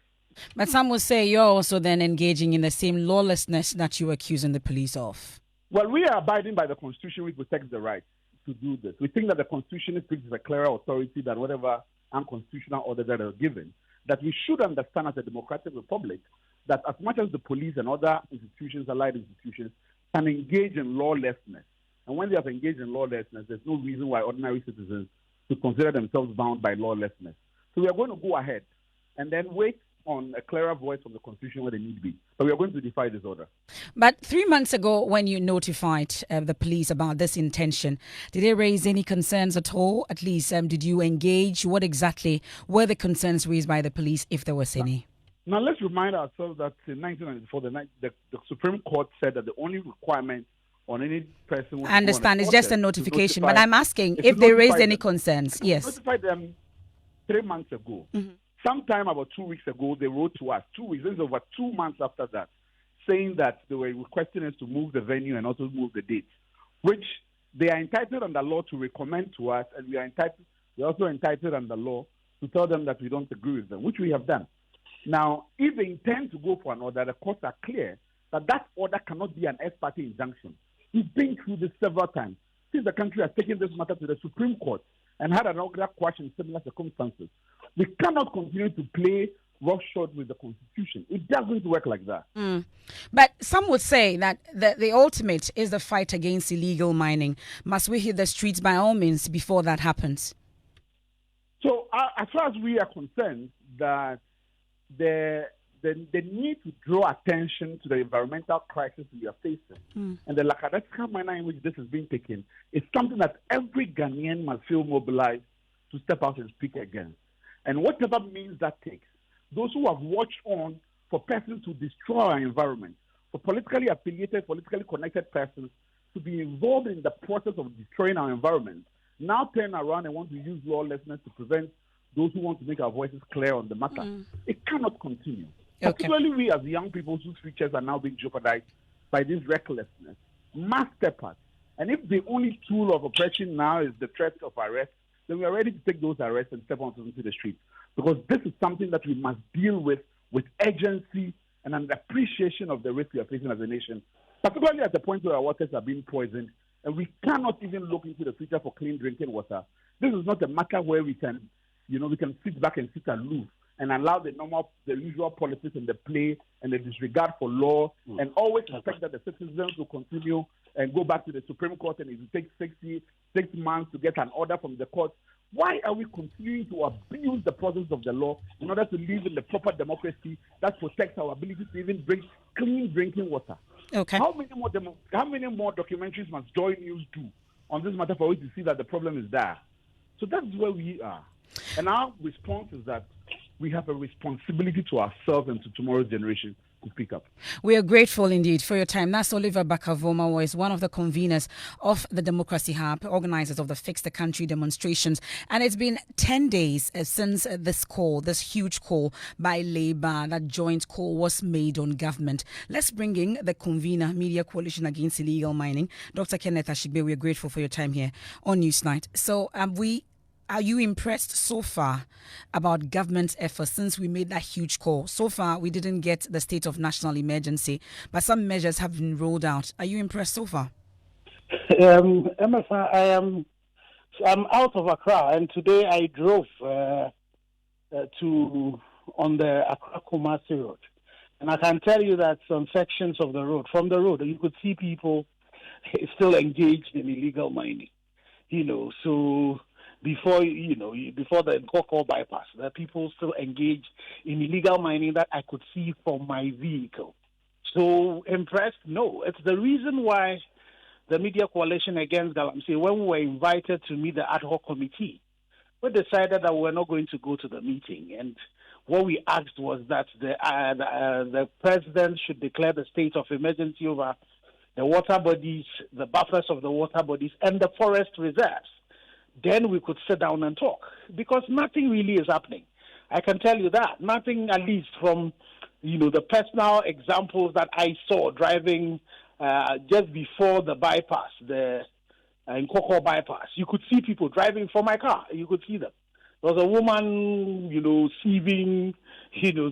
But some will say you're also then engaging in the same lawlessness that you're accusing the police of. Well, we are abiding by the Constitution, which protects the right to do this. We think that the Constitution speaks with a clearer authority than whatever unconstitutional order that are given. That we should understand as a democratic republic that as much as the police and other institutions, allied institutions, can engage in lawlessness, and when they have engaged in lawlessness, there's no reason why ordinary citizens should consider themselves bound by lawlessness. So we are going to go ahead and then wait on a clearer voice from the Constitution where they need be. But we are going to defy this order. But 3 months ago, when you notified the police about this intention, did they raise any concerns at all? At least, did you engage? What exactly were the concerns raised by the police, if there was any? Now, let's remind ourselves that in 1994, the Supreme Court said that the only requirement on any person... I understand, it's just a notification, but I'm asking if they raised any concerns. Yes. Notified them 3 months ago. Sometime about 2 weeks ago, they wrote to us. 2 weeks, this is over 2 months after that, saying that they were requesting us to move the venue and also move the dates, which they are entitled under law to recommend to us, and we're also entitled under law to tell them that we don't agree with them, which we have done. Now, if they intend to go for an order, the courts are clear that that order cannot be an ex parte injunction. We've been through this several times. Since the country has taken this matter to the Supreme Court and had an order quash in similar circumstances, we cannot continue to play roughshod with the Constitution. It doesn't work like that. But some would say that the ultimate is the fight against illegal mining. Must we hit the streets by all means before that happens? So, as far as we are concerned, that the need to draw attention to the environmental crisis we are facing and the lackadaisical manner in which this is being taken is something that every Ghanaian must feel mobilized to step out and speak against. And whatever means that takes, those who have watched on for persons to destroy our environment, for politically affiliated, politically connected persons to be involved in the process of destroying our environment, now turn around and want to use lawlessness to prevent those who want to make our voices clear on the matter. It cannot continue. Okay. Particularly we as young people whose futures are now being jeopardized by this recklessness. Must step up. And if the only tool of oppression now is the threat of arrest, then we are ready to take those arrests and step onto the street. Because this is something that we must deal with urgency and an appreciation of the risk we are facing as a nation, particularly at the point where our waters are being poisoned, and we cannot even look into the future for clean drinking water. This is not a matter where we can sit back and sit aloof and allow the usual politics and the play and the disregard for law and always expect that the citizens will continue and go back to the Supreme Court and it will take 6 months to get an order from the court. Why are we continuing to abuse the process of the law in order to live in the proper democracy that protects our ability to even drink clean drinking water? Okay. How many more documentaries must Joy News do on this matter for us to see that the problem is there? So that's where we are. And our response is that we have a responsibility to ourselves and to tomorrow's generation to speak up. We are grateful indeed for your time. That's Oliver Barker-Vormawor, is one of the conveners of the Democracy Hub, organizers of the Fix the Country demonstrations. And it's been 10 days since this huge call by Labour, that joint call was made on government. Let's bring in the convener, Media Coalition Against Illegal Mining, Dr. Kenneth Ash. We are grateful for your time here on Newsnight. So are you impressed so far about government's efforts since we made that huge call? So far, we didn't get the state of national emergency, but some measures have been rolled out. Are you impressed so far? Emerson, I'm out of Accra, and today I drove on the Accra-Kumasi road. And I can tell you that some sections of the road, from the road, you could see people still engaged in illegal mining. So before the Nkoko bypass, the people still engaged in illegal mining that I could see from my vehicle. So impressed? No. It's the reason why the Media Coalition Against Galamsey, when we were invited to meet the ad hoc committee, we decided that we were not going to go to the meeting. And what we asked was that the president should declare the state of emergency over the water bodies, the buffers of the water bodies, and the forest reserves. Then we could sit down and talk, because nothing really is happening. I can tell you that. Nothing, at least from, the personal examples that I saw driving just before the bypass, the Nkoko bypass. You could see people driving from my car. You could see them. There was a woman, sieving,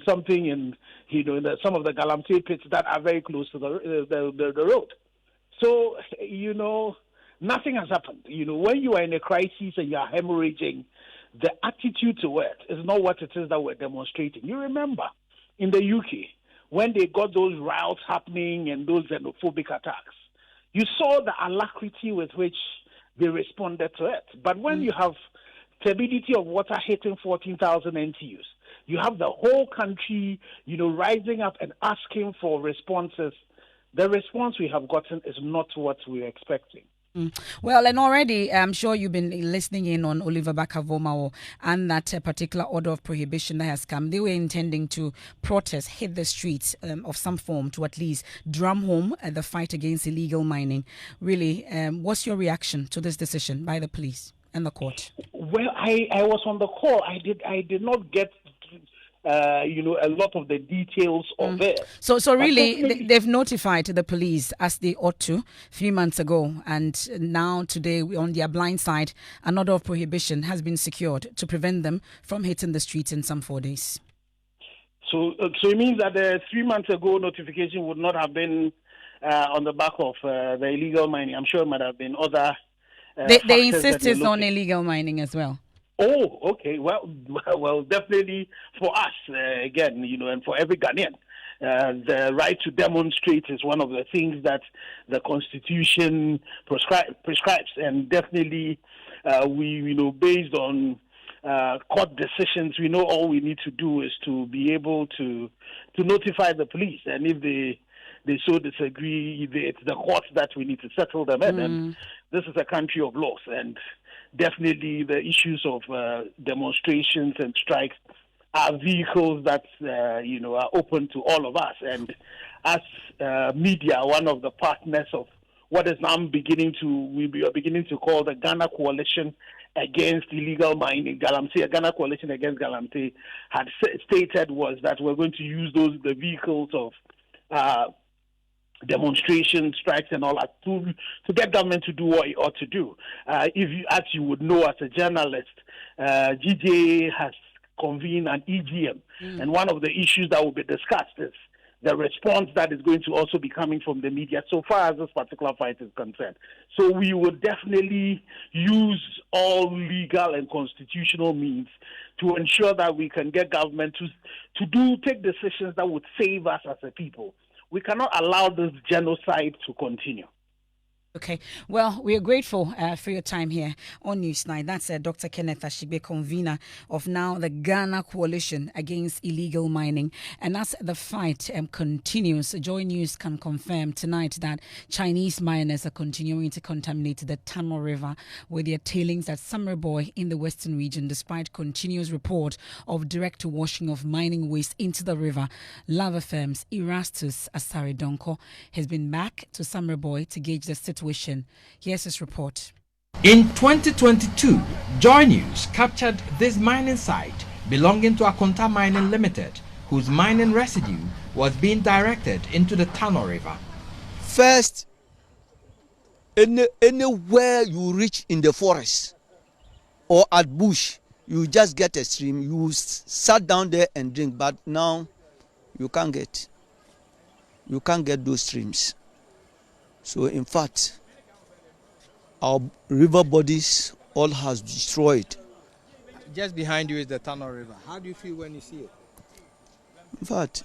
something in, some of the Galamsey pits that are very close to the road. So, nothing has happened. When you are in a crisis and you are hemorrhaging, the attitude to it is not what it is that we're demonstrating. You remember in the UK, when they got those riots happening and those xenophobic attacks, you saw the alacrity with which they responded to it. But when you have turbidity of water hitting 14,000 NTUs, you have the whole country, rising up and asking for responses. The response we have gotten is not what we were expecting. Well, and already I'm sure you've been listening in on Oliver Barker-Vormawor and that particular order of prohibition that has come. They were intending to protest, hit the streets of some form to at least drum home the fight against illegal mining. Really, what's your reaction to this decision by the police and the court? Well, I was on the call. I did not get a lot of the details of it. So really, they've notified the police as they ought to 3 months ago, and now today on their blind side, an order of prohibition has been secured to prevent them from hitting the streets in some 4 days. So it means that the 3 months ago notification would not have been on the back of the illegal mining. I'm sure it might have been other. They insist it's on illegal mining as well. Oh, okay. Well, definitely for us, again, and for every Ghanaian, the right to demonstrate is one of the things that the Constitution prescribes. And definitely, based on court decisions, we know all we need to do is to be able to notify the police. And if they so disagree, it's the courts that we need to settle them in. And this is a country of laws. And definitely the issues of demonstrations and strikes are vehicles that are open to all of us. And as media, one of the partners of what is now we are beginning to call the Ghana Coalition Against Illegal Mining, Galamsey, a Ghana Coalition Against Galamsey, had stated was that we're going to use the vehicles of demonstration, strikes, and all that to get government to do what it ought to do. As you would know, as a journalist, GJ has convened an EGM, and one of the issues that will be discussed is the response that is going to also be coming from the media so far as this particular fight is concerned. So we would definitely use all legal and constitutional means to ensure that we can get government to take decisions that would save us as a people. We cannot allow this genocide to continue. Okay. Well, we are grateful for your time here on Newsnight. That's Dr. Kenneth Ash, convener of now the Ghana Coalition Against Illegal Mining. And as the fight continues, Joy News can confirm tonight that Chinese miners are continuing to contaminate the Tano River with their tailings at Samreboy in the western region, despite continuous report of direct washing of mining waste into the river. Lava Firms Erastus Asaridonko has been back to Samreboy to gauge the situation. Here's his report. In 2022, Joy News captured this mining site belonging to Akonta Mining Limited, whose mining residue was being directed into the Tano River. First, anywhere you reach in the forest or at bush, you just get a stream. You sat down there and drink, but now you can't get those streams. So in fact, our river bodies all has destroyed. Just behind you is the Tano River. How do you feel when you see it? In fact,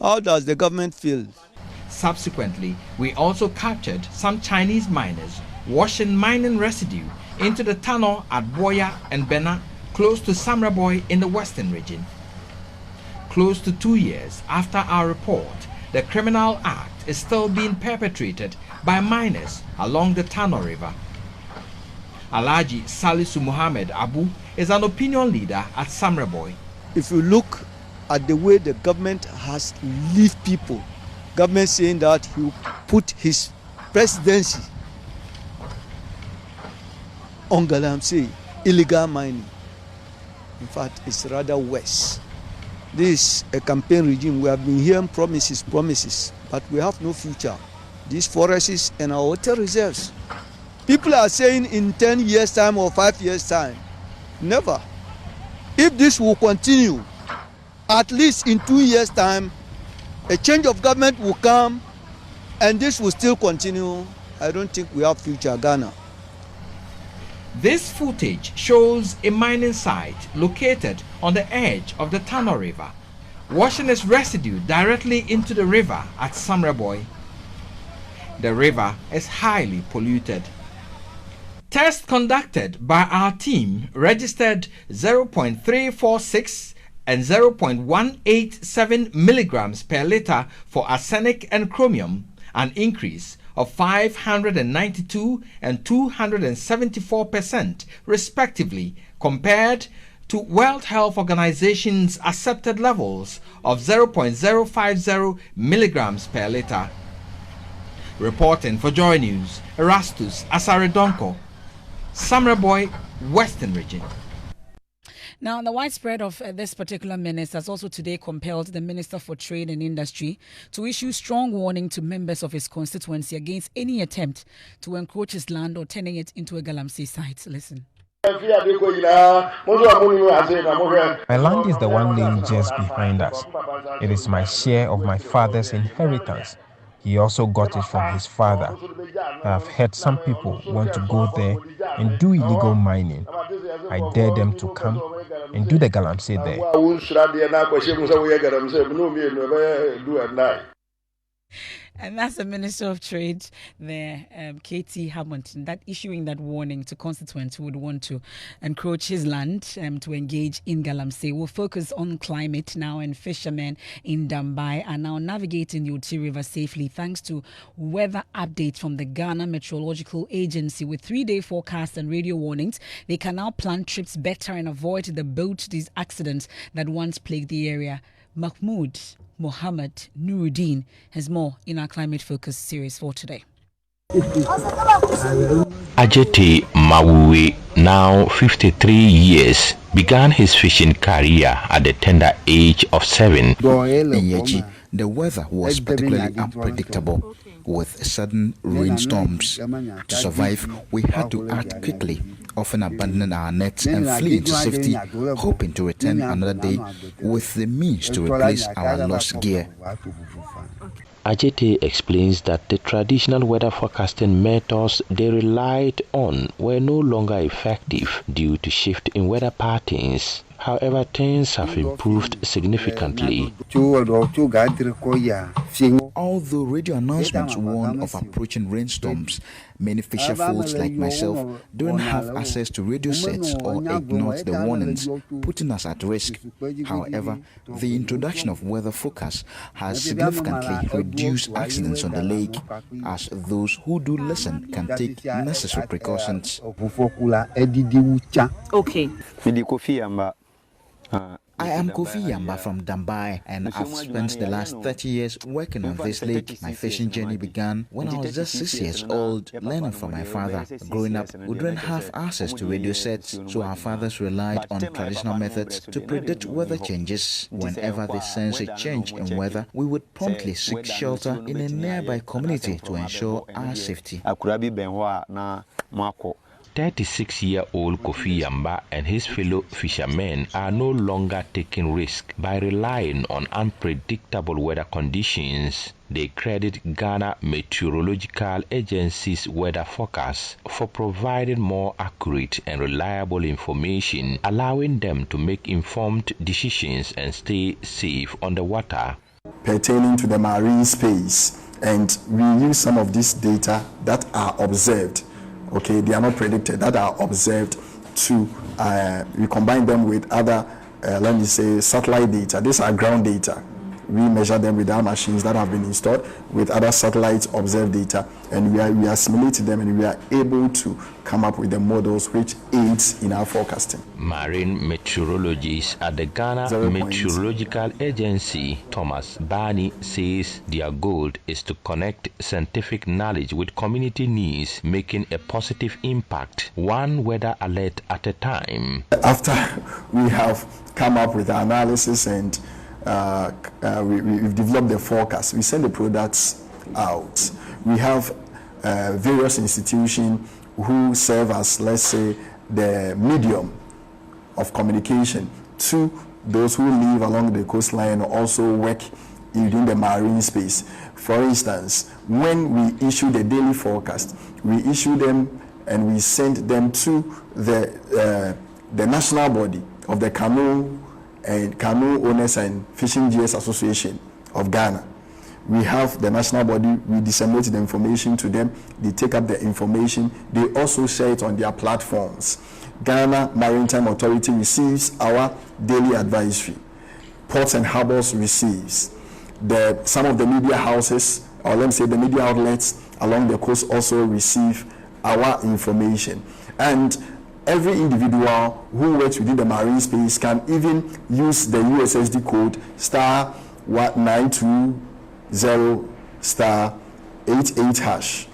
how does the government feel? Subsequently, we also captured some Chinese miners washing mining residue into the Tano at Boya and Bena, close to Samreboy in the western region. Close to 2 years after our report, the criminal act is still being perpetrated by miners along the Tano River. Alhaji Salisu Muhammad Abu is an opinion leader at Samreboy. If you look at the way the government has left people, government saying that he will put his presidency on Galamsey, illegal mining. In fact, it's rather worse. This is a campaign regime. We have been hearing promises, but we have no future. These forests and our water reserves. People are saying in 10 years' time or 5 years' time. Never. If this will continue, at least in 2 years' time, a change of government will come and this will still continue. I don't think we have future Ghana. This footage shows a mining site located on the edge of the Tano River, washing its residue directly into the river at Samreboy. The river is highly polluted. Tests conducted by our team registered 0.346 and 0.187 milligrams per liter for arsenic and chromium, an increase of 592 and 274% respectively, compared to World Health Organization's accepted levels of 0.050 milligrams per liter. Reporting for Joy News, Erastus Asaredonko, Samreboy, Western Region. Now, the widespread of this particular menace has also today compelled the Minister for Trade and Industry to issue strong warning to members of his constituency against any attempt to encroach his land or turning it into a Galamsey site. Listen. My land is the one laying just behind us. It is my share of my father's inheritance. He also got it from his father. I have heard some people want to go there and do illegal mining. I dare them to come and do the Galamsey there. And that's the Minister of Trade there, Katie Hamilton, that issuing that warning to constituents who would want to encroach his land to engage in Galamsey. We'll focus on climate now, and fishermen in Dambai are now navigating the Oti River safely thanks to weather updates from the Ghana Meteorological Agency. With 3-day forecasts and radio warnings, they can now plan trips better and avoid the boat accidents that once plagued the area. Mahmoud Mohammed Nuruddin has more in our Climate Focus series for today. Ajeti Mawuwe, now 53 years, began his fishing career at the tender age of 7. In Yeji, the weather was particularly unpredictable, with sudden rainstorms. To survive, we had to act quickly, often abandoning our nets and flee into safety, hoping to return another day with the means to replace our lost gear. Ajete explains that the traditional weather forecasting methods they relied on were no longer effective due to shift in weather patterns. However, things have improved significantly. Although radio announcements warn of approaching rainstorms, many fisher folks like myself don't have access to radio sets or ignore the warnings, putting us at risk. However, the introduction of weather forecast has significantly reduced accidents on the lake, as those who do listen can take necessary precautions. Okay. I am Kofi Yamba from Dambai, and I've spent the last 30 years working on this lake. My fishing journey began when I was just 6 years old, learning from my father. Growing up, we didn't have access to radio sets, so our fathers relied on traditional methods to predict weather changes. Whenever they sense a change in weather, we would promptly seek shelter in a nearby community to ensure our safety. 36-year-old Kofi Yamba and his fellow fishermen are no longer taking risks by relying on unpredictable weather conditions. They credit Ghana Meteorological Agency's weather forecast for providing more accurate and reliable information, allowing them to make informed decisions and stay safe on the water. Pertaining to the marine space, and we use some of this data that are observed. Okay, they are not predicted, that are observed to, we combine them with other, let me say, satellite data. These are ground data. We measure them with our machines that have been installed with other satellites observed data, and we assimilate them, and we are able to come up with the models which aids in our forecasting. Marine meteorologist at the Ghana Meteorological Agency, Thomas Barney, says their goal is to connect scientific knowledge with community needs, making a positive impact, one weather alert at a time. After we have come up with the analysis and we've developed the forecast, we send the products out. We have various institutions who serve as, let's say, the medium of communication to those who live along the coastline and also work within the marine space. For instance, when we issue the daily forecast, we issue them and we send them to the national body of the Canoe Owners and Fishing GS Association of Ghana. We have the national body, we disseminate the information to them, they take up the information, they also share it on their platforms. Ghana Maritime Authority receives our daily advisory. Ports and Harbors receives. Some of the media houses or let me say the media outlets along the coast also receive our information. And every individual who works within the marine space can even use the USSD code *920*88#.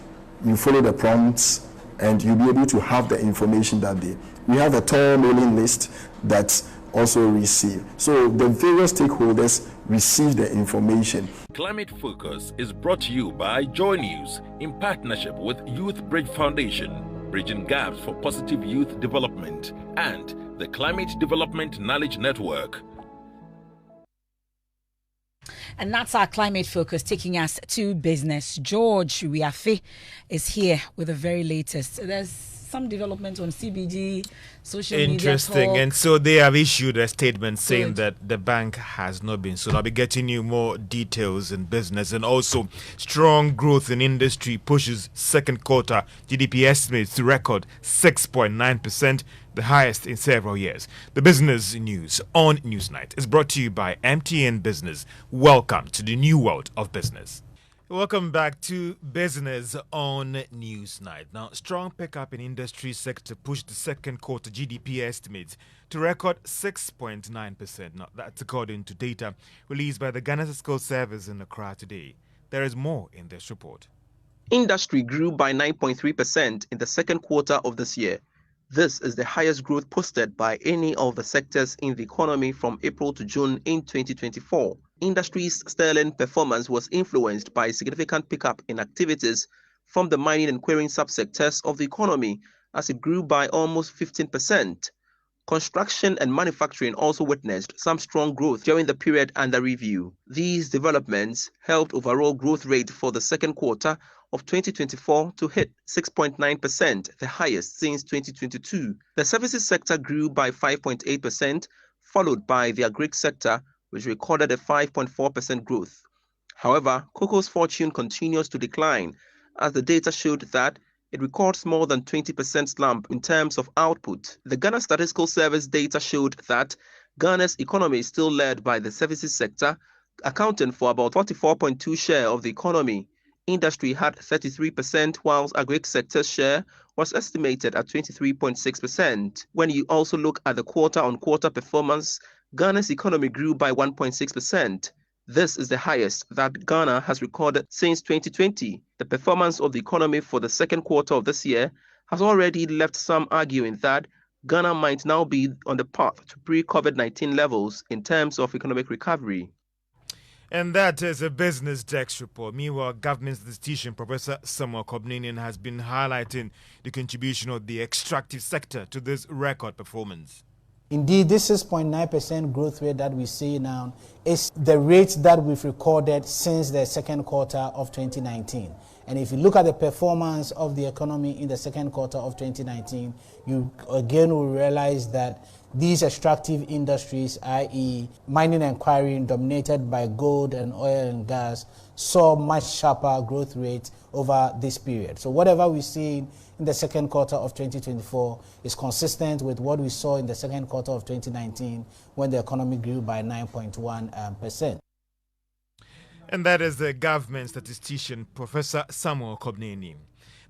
You follow the prompts and you'll be able to have the information that day. We have a tall mailing list that also receive. So the various stakeholders receive the information. Climate Focus is brought to you by Joy News in partnership with Youth Bridge Foundation, Bridging Gaps for Positive Youth Development, and the Climate Development Knowledge Network. And that's our climate focus, taking us to business. George Wiafe is here with the very latest. There's some development on CBG, social media. Interesting. And so they have issued a statement saying that the bank has not been sold. I'll be getting you more details in business. And also, strong growth in industry pushes second quarter GDP estimates to record 6.9%, the highest in several years. The business news on Newsnight is brought to you by MTN Business. Welcome to the new world of business. Welcome back to Business on Newsnight. Now, strong pickup in industry sector pushed the second quarter GDP estimates to record 6.9%. Now, that's according to data released by the Ghana Statistical Service in Accra today. There is more in this report. Industry grew by 9.3% in the second quarter of this year. This is the highest growth posted by any of the sectors in the economy from April to June in 2024. Industry's sterling performance was influenced by a significant pickup in activities from the mining and quarrying subsectors of the economy, as it grew by almost 15%. Construction and manufacturing also witnessed some strong growth during the period under review. These developments helped overall growth rate for the second quarter of 2024 to hit 6.9%, the highest since 2022. The services sector grew by 5.8%, followed by the agri sector, which recorded a 5.4% growth. However, cocoa's fortune continues to decline, as the data showed that it records more than 20% slump in terms of output. The Ghana Statistical Service data showed that Ghana's economy is still led by the services sector, accounting for about 44.2% share of the economy. Industry had 33%, whilst agri sector's share was estimated at 23.6%. When you also look at the quarter-on-quarter performance, Ghana's economy grew by 1.6%. This is the highest that Ghana has recorded since 2020. The performance of the economy for the second quarter of this year has already left some arguing that Ghana might now be on the path to pre-COVID-19 levels in terms of economic recovery. And that is a business desk report. Meanwhile, government statistician Professor Samuel Kobninian has been highlighting the contribution of the extractive sector to this record performance. Indeed, this 6.9% growth rate that we see now is the rate that we've recorded since the second quarter of 2019. And if you look at the performance of the economy in the second quarter of 2019, you again will realize that these extractive industries, i.e. mining and quarrying dominated by gold and oil and gas, saw much sharper growth rates over this period. So whatever we see in the second quarter of 2024 is consistent with what we saw in the second quarter of 2019 when the economy grew by 9.1%. And that is the government statistician, Professor Samuel Kobninian.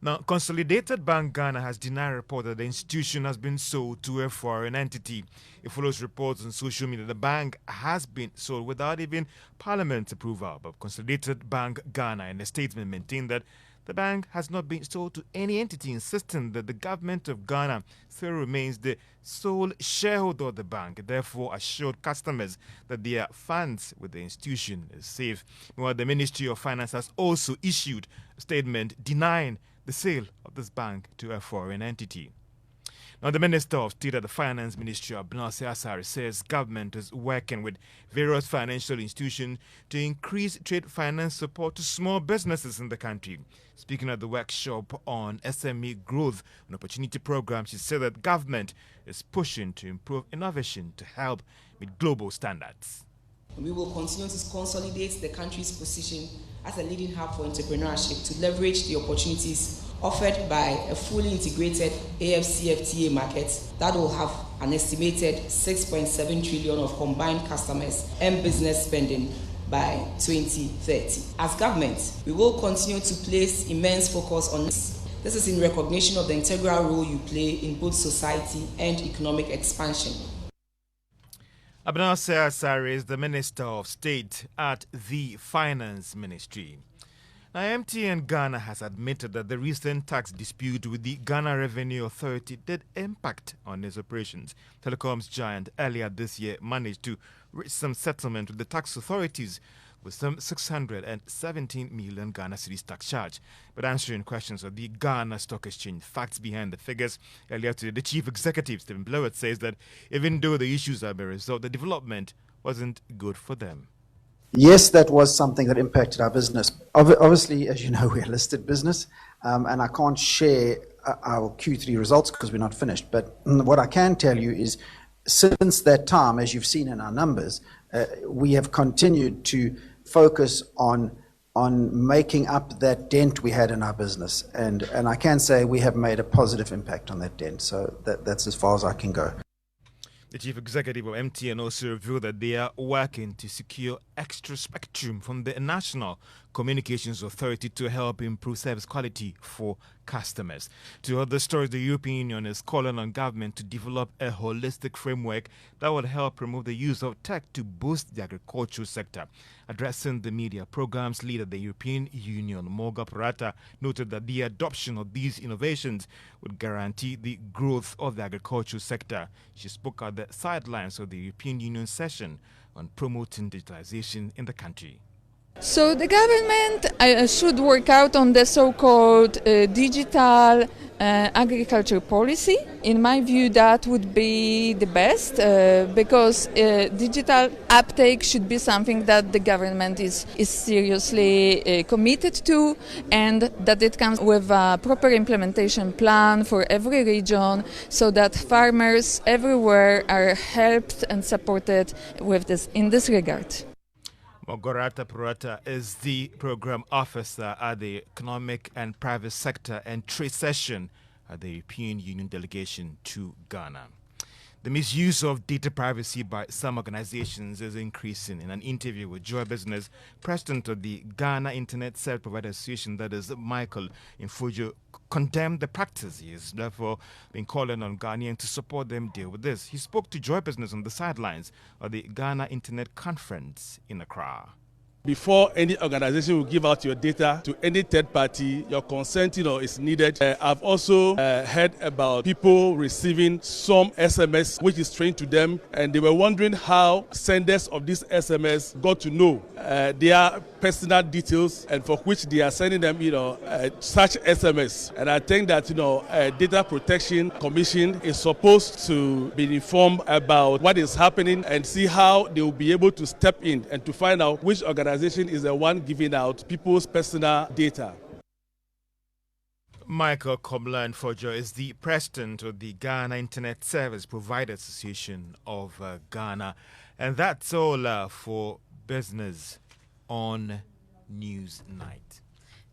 Now, Consolidated Bank Ghana has denied report that the institution has been sold to a foreign entity. It follows reports on social media the bank has been sold without even Parliament's approval. But Consolidated Bank Ghana, in a statement, maintained that the bank has not been sold to any entity, insisting that the government of Ghana still remains the sole shareholder of the bank, therefore assured customers that their funds with the institution is safe. Meanwhile, the Ministry of Finance has also issued a statement denying the sale of this bank to a foreign entity. Now, the Minister of State at the Finance Ministry, Abnasi Asari, says government is working with various financial institutions to increase trade finance support to small businesses in the country. Speaking at the workshop on SME growth and opportunity program, she said that government is pushing to improve innovation to help meet global standards. We will continue to consolidate the country's position as a leading hub for entrepreneurship to leverage the opportunities offered by a fully integrated AFCFTA market that will have an estimated 6.7 trillion of combined customers and business spending by 2030. As government, we will continue to place immense focus on this. This is in recognition of the integral role you play in both society and economic expansion. Abdel Sare is the Minister of State at the Finance Ministry. Now, MTN Ghana has admitted that the recent tax dispute with the Ghana Revenue Authority did impact on its operations. Telecoms giant earlier this year managed to reach some settlement with the tax authorities with some 617 million Ghana cedis tax charge. But answering questions of the Ghana Stock Exchange, facts behind the figures, earlier today, the Chief Executive, Stephen Blowett, says that even though the issues have been resolved, the development wasn't good for them. Yes, that was something that impacted our business. Obviously, as you know, we're a listed business, and I can't share our Q3 results because we're not finished. But what I can tell you is, since that time, as you've seen in our numbers, we have continued to focus on making up that dent we had in our business. And I can say we have made a positive impact on that dent. So that's as far as I can go. The Chief Executive of MTN also revealed that they are working to secure extra spectrum from the National Communications Authority to help improve service quality for customers. To other stories, the European Union is calling on government to develop a holistic framework that would help promote the use of tech to boost the agricultural sector. Addressing the media, programs leader of the European Union, Morgan Parata, noted that the adoption of these innovations would guarantee the growth of the agricultural sector. She spoke at the sidelines of the European Union session on promoting digitalization in the country. So the government should work out on the so-called digital agriculture policy. In my view, that would be the best because digital uptake should be something that the government is seriously committed to, and that it comes with a proper implementation plan for every region so that farmers everywhere are helped and supported with this in this regard. Mogorata Purata is the program officer at the Economic and Private Sector and Trade Session at the European Union delegation to Ghana. The misuse of data privacy by some organizations is increasing. In an interview with Joy Business, President of the Ghana Internet Service Provider Association, that is Michael Infujo, condemned the practice. He has therefore been calling on Ghanaians to support them deal with this. He spoke to Joy Business on the sidelines of the Ghana Internet Conference in Accra. Before any organization will give out your data to any third party, your consent, is needed. I've also heard about people receiving some SMS which is trained to them, and they were wondering how senders of this SMS got to know their personal details, and for which they are sending them, such SMS. And I think that Data Protection Commission is supposed to be informed about what is happening and see how they will be able to step in and to find out which organization is the one giving out people's personal data. Michael Komlan Fojo is the president of the Ghana Internet Service Provider Association of Ghana. And that's all for business on Newsnight.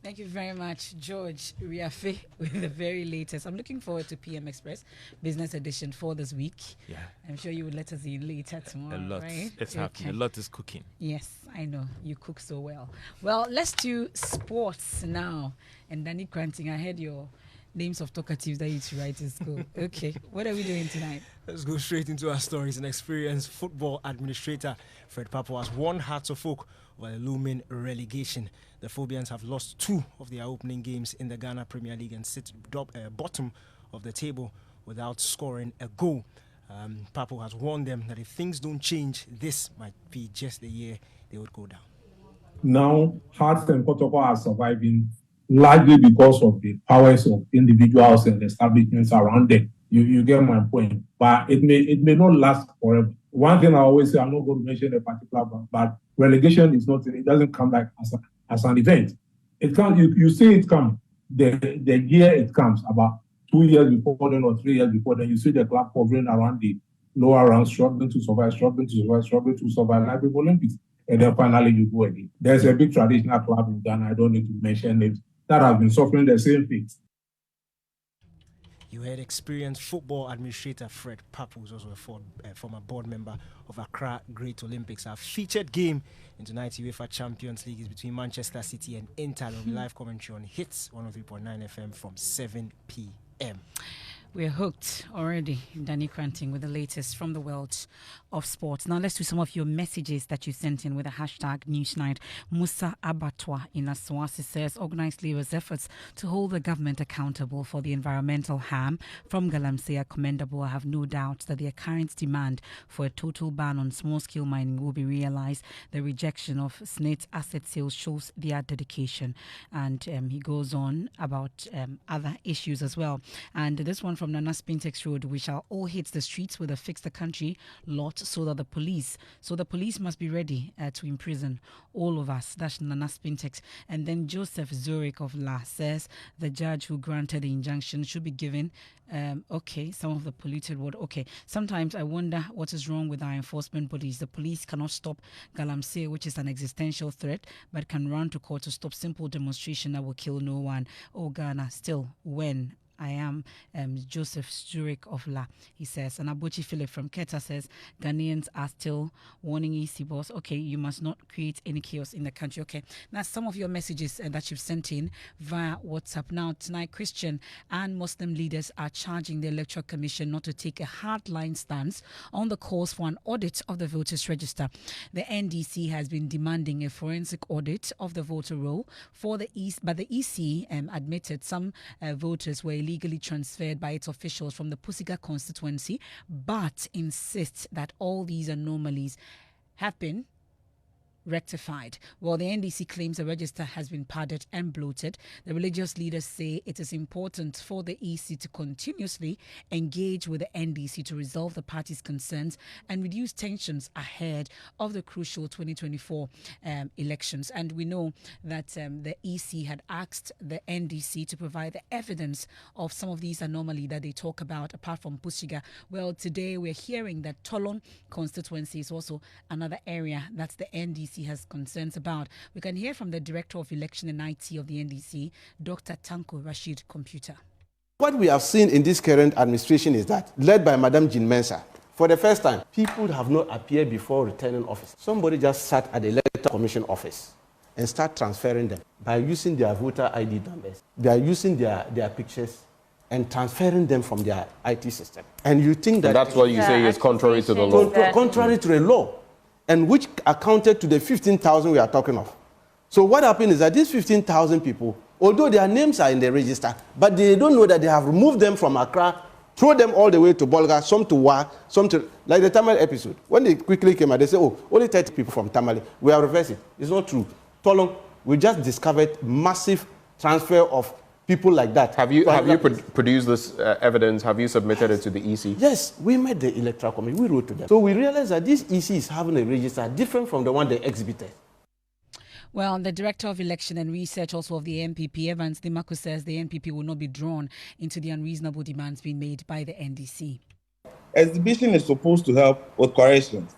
Thank you very much, George Riafe, with the very latest. I'm looking forward to PM Express Business Edition for this week. Yeah. I'm sure you will let us in later tomorrow. A lot. Right? It's happening. A lot is cooking. Yes, I know. You cook so well. Well, let's do sports now. And Danny Cranting, I heard your names of talkatives that you used to write in school. Okay. What are we doing tonight? Let's go straight into our stories. An experienced football administrator, Fred Papo, has won Hearts of Oak over the looming relegation. The Phobians have lost 2 of their opening games in the Ghana Premier League and sit bottom of the table without scoring a goal. Papo has warned them that if things don't change, this might be just the year they would go down. Now, Hearts and Protocol are surviving largely because of the powers of individuals and establishments around them. You get my point. But it may not last forever. One thing I always say, I'm not going to mention a particular one, but relegation is not, it doesn't come like as an event. It comes, you see it come the year it comes, about 2 years before then or 3 years before then, you see the club hovering around the lower rounds, struggling to survive, like the Olympics. And then finally you go again. There's a big traditional club in Ghana, I don't need to mention it, that has been suffering the same fate. You heard experienced football administrator Fred Papu, who's also a former board member of Accra Great Olympics. Our featured game in tonight's UEFA Champions League is between Manchester City and Inter. There'll be live commentary on Hits 103.9 FM from 7 p.m. We're hooked already, Danny Cranting, with the latest from the world of sports. Now let's do some of your messages that you sent in with the hashtag Newsnight. Musa Abatwa in Aswasi says organized labor's efforts to hold the government accountable for the environmental harm from Galamsey are commendable. I have no doubt that their current demand for a total ban on small-scale mining will be realized. The rejection of SNIT asset sales shows their dedication. And he goes on about other issues as well. And this one from Nana Spintex Road: we shall all hit the streets with a fix the country lot so the police must be ready to imprison all of us. That's Nana Spintex. And then Joseph Zurich of La says the judge who granted the injunction should be given some of the polluted water. Sometimes I wonder what is wrong with our enforcement bodies. The police cannot stop Galamsey, which is an existential threat, but can run to court to stop simple demonstration that will kill no one. Oh Ghana, still when I am Joseph Zurich of La, he says. And Abuchi Philip from Keta says Ghanaians are still warning EC boss. You must not create any chaos in the country. Now some of your messages that you've sent in via WhatsApp. Now tonight, Christian and Muslim leaders are charging the Electoral Commission not to take a hardline stance on the calls for an audit of the voters' register. The NDC has been demanding a forensic audit of the voter roll for the East, but the EC admitted some voters were illegally transferred by its officials from the Pusiga constituency, but insists that all these anomalies have been rectified. While the NDC claims the register has been padded and bloated, the religious leaders say it is important for the EC to continuously engage with the NDC to resolve the party's concerns and reduce tensions ahead of the crucial 2024 elections. And we know that the EC had asked the NDC to provide the evidence of some of these anomalies that they talk about, apart from Pusiga. Well, today we're hearing that Tolon constituency is also another area that the NDC has concerns about. We can hear from the Director of Election and IT of the NDC, Dr. Tanko Rashid Computer. What we have seen in this current administration is that, led by Madam Jean Mensah, for the first time, people have not appeared before returning office. Somebody just sat at the Electoral Commission office and start transferring them by using their voter ID numbers. They are using their pictures and transferring them from their IT system. And you think that... And that's what you say is contrary to the law. Contrary to the law. And which accounted to the 15,000 we are talking of. So what happened is that these 15,000 people, although their names are in the register, but they don't know that they have removed them from Accra, throw them all the way to Bolga, some to Wa, some to... Like the Tamale episode. When they quickly came out, they say, only 30 people from Tamale. We have reversed it. It's not true. Tolong, we just discovered massive transfer of people like that. Have you produced this evidence? Have you submitted it to the EC? Yes, we met the Electoral Commission. We wrote to them. So we realized that this EC is having a register different from the one they exhibited. Well, the Director of Election and Research also of the NPP, Evans Dimako, says the NPP will not be drawn into the unreasonable demands being made by the NDC. Exhibition is supposed to help with corrections.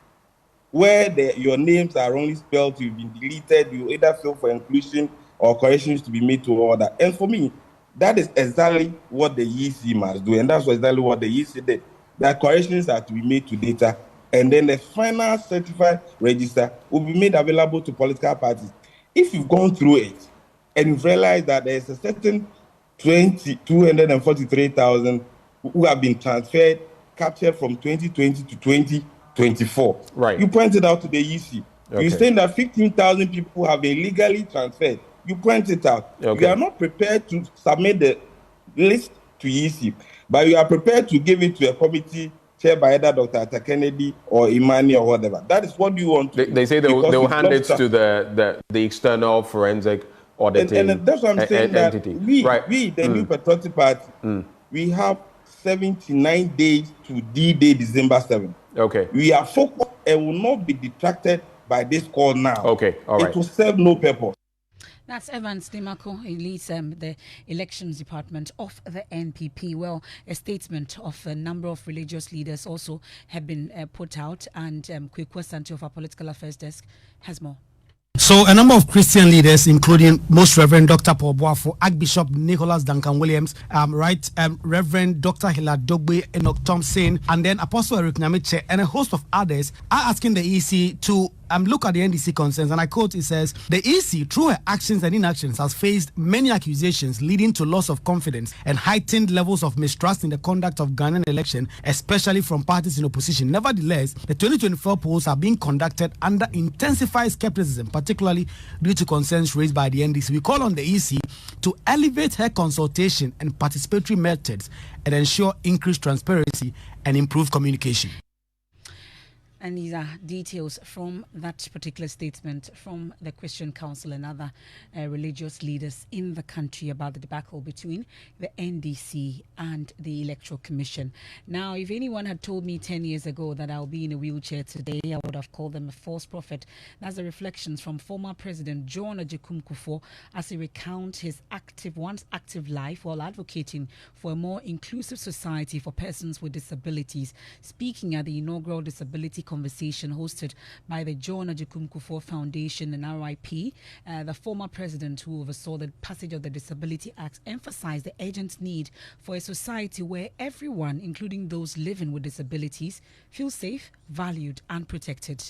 Where your names are only spelled, you've been deleted, you either fill for inclusion or corrections to be made to order. And for me, that is exactly what the EC must do. And that's exactly what the EC did. That corrections are to be made to data. And then the final certified register will be made available to political parties. If you've gone through it and you've realized that there's a certain 243,000 who have been transferred, captured from 2020 to 2024. Right. You pointed out to the EC. Okay. You're saying that 15,000 people have been illegally transferred. You point it out. Okay. You are not prepared to submit the list to EC, but you are prepared to give it to a committee chaired by either Dr. Kennedy or Imani or whatever. That is what you want to do. They say they'll hand it to the external forensic auditing and that's what I'm saying, entity. That we, the New Patriotic Party, we have 79 days to D-Day, December 7th. Okay. We are focused and will not be detracted by this call now. Okay, all right. It will serve no purpose. That's Evans Dimako. He leads the elections department of the NPP. Well, a statement of a number of religious leaders also have been put out, and Kwekwe Santi of our political affairs desk has more. So a number of Christian leaders, including Most Reverend Dr. Paul Boafo, Archbishop Nicholas Duncan Williams, Reverend Dr. Hilad Dogbe, Enoch Thompson, and then Apostle Eric Nyamiche, and a host of others are asking the EC to look at the NDC concerns, and I quote, it says, the EC, through her actions and inactions, has faced many accusations leading to loss of confidence and heightened levels of mistrust in the conduct of Ghanaian election, especially from parties in opposition. Nevertheless, the 2024 polls are being conducted under intensified skepticism, particularly due to concerns raised by the NDC. We call on the EC to elevate her consultation and participatory methods and ensure increased transparency and improved communication. And these are details from that particular statement from the Christian Council and other religious leaders in the country about the debacle between the NDC and the Electoral Commission. Now, if anyone had told me 10 years ago that I'll be in a wheelchair today, I would have called them a false prophet. That's the reflections from former President John Agyekum Kufuor as he recounts his once active life while advocating for a more inclusive society for persons with disabilities. Speaking at the inaugural disability conversation hosted by the John Agyekum Kufuor Foundation and RIP, the former president who oversaw the passage of the Disability Act emphasized the urgent need for a society where everyone, including those living with disabilities, feels safe, valued and protected.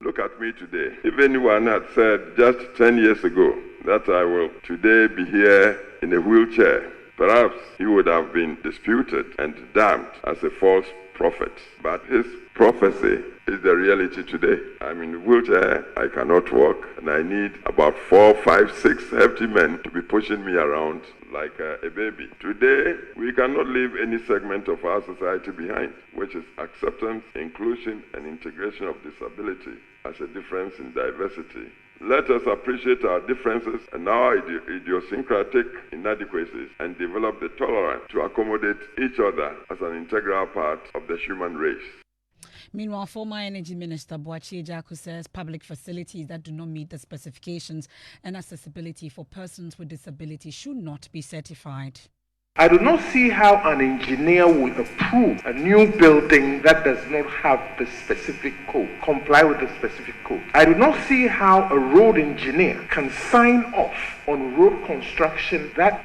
Look at me today. If anyone had said just 10 years ago that I will today be here in a wheelchair, perhaps he would have been disputed and damned as a false prophet. But his prophecy is the reality today. I'm in a wheelchair, I cannot walk, and I need about 4, 5, 6 hefty men to be pushing me around like a baby. Today, we cannot leave any segment of our society behind, which is acceptance, inclusion, and integration of disability as a difference in diversity. Let us appreciate our differences and our idiosyncratic inadequacies and develop the tolerance to accommodate each other as an integral part of the human race. Meanwhile, former Energy Minister Boakye Ejaku says public facilities that do not meet the specifications and accessibility for persons with disabilities should not be certified. I do not see how an engineer will approve a new building that does not have the specific code, comply with the specific code. I do not see how a road engineer can sign off on road construction that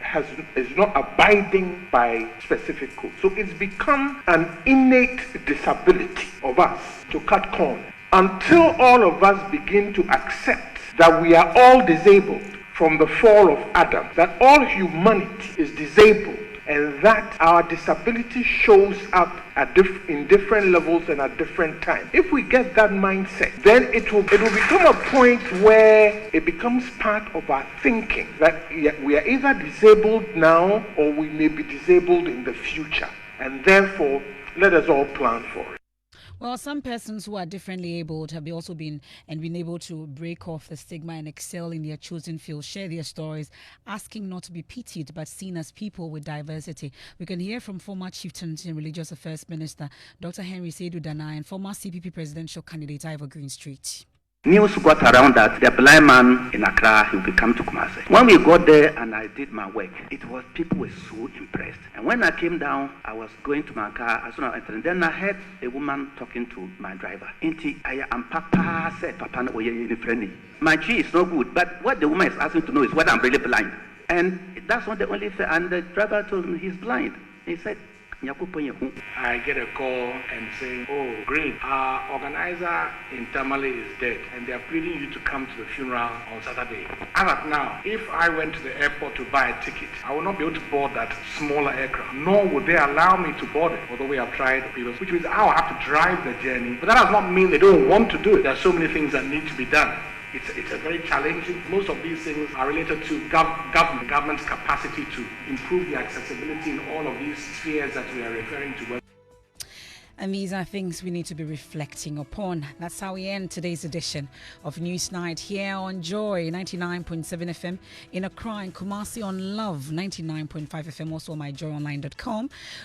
is not abiding by specific code. So it's become an innate disability of us to cut corners. Until all of us begin to accept that we are all disabled from the fall of Adam, that all humanity is disabled, and that our disability shows up in different levels and at different times. If we get that mindset, then it will become a point where it becomes part of our thinking that we are either disabled now or we may be disabled in the future. And therefore, let us all plan for it. Well, some persons who are differently abled have also been able to break off the stigma and excel in their chosen field, share their stories, asking not to be pitied but seen as people with diversity. We can hear from former Chieftains and Religious Affairs Minister Dr. Henry Seidu Danai and former CPP presidential candidate Ivor Greenstreet. News got around that the blind man in Accra will be come to Kumasi. When we got there and I did my work, people were so impressed. And when I came down, I was going to my car. As soon as I entered, then I heard a woman talking to my driver. I am Papa said, Papa, my G is no good. But what the woman is asking to know is whether I'm really blind. And that's not the only thing. And the driver told me he's blind. He said, I get a call and say, oh, Green, our organizer in Tamale is dead and they are pleading you to come to the funeral on Saturday. As of now, if I went to the airport to buy a ticket, I will not be able to board that smaller aircraft, nor would they allow me to board it, although we have tried previous, which means I'll have to drive the journey. But that does not mean they don't want to do it. There are so many things that need to be done. It's a very challenging. Most of these things are related to government's capacity to improve the accessibility in all of these spheres that we are referring to. And these are things we need to be reflecting upon. That's how we end today's edition of News Night here on Joy 99.7 FM in Accra and Kumasi on Love 99.5 FM, also on myjoyonline.com.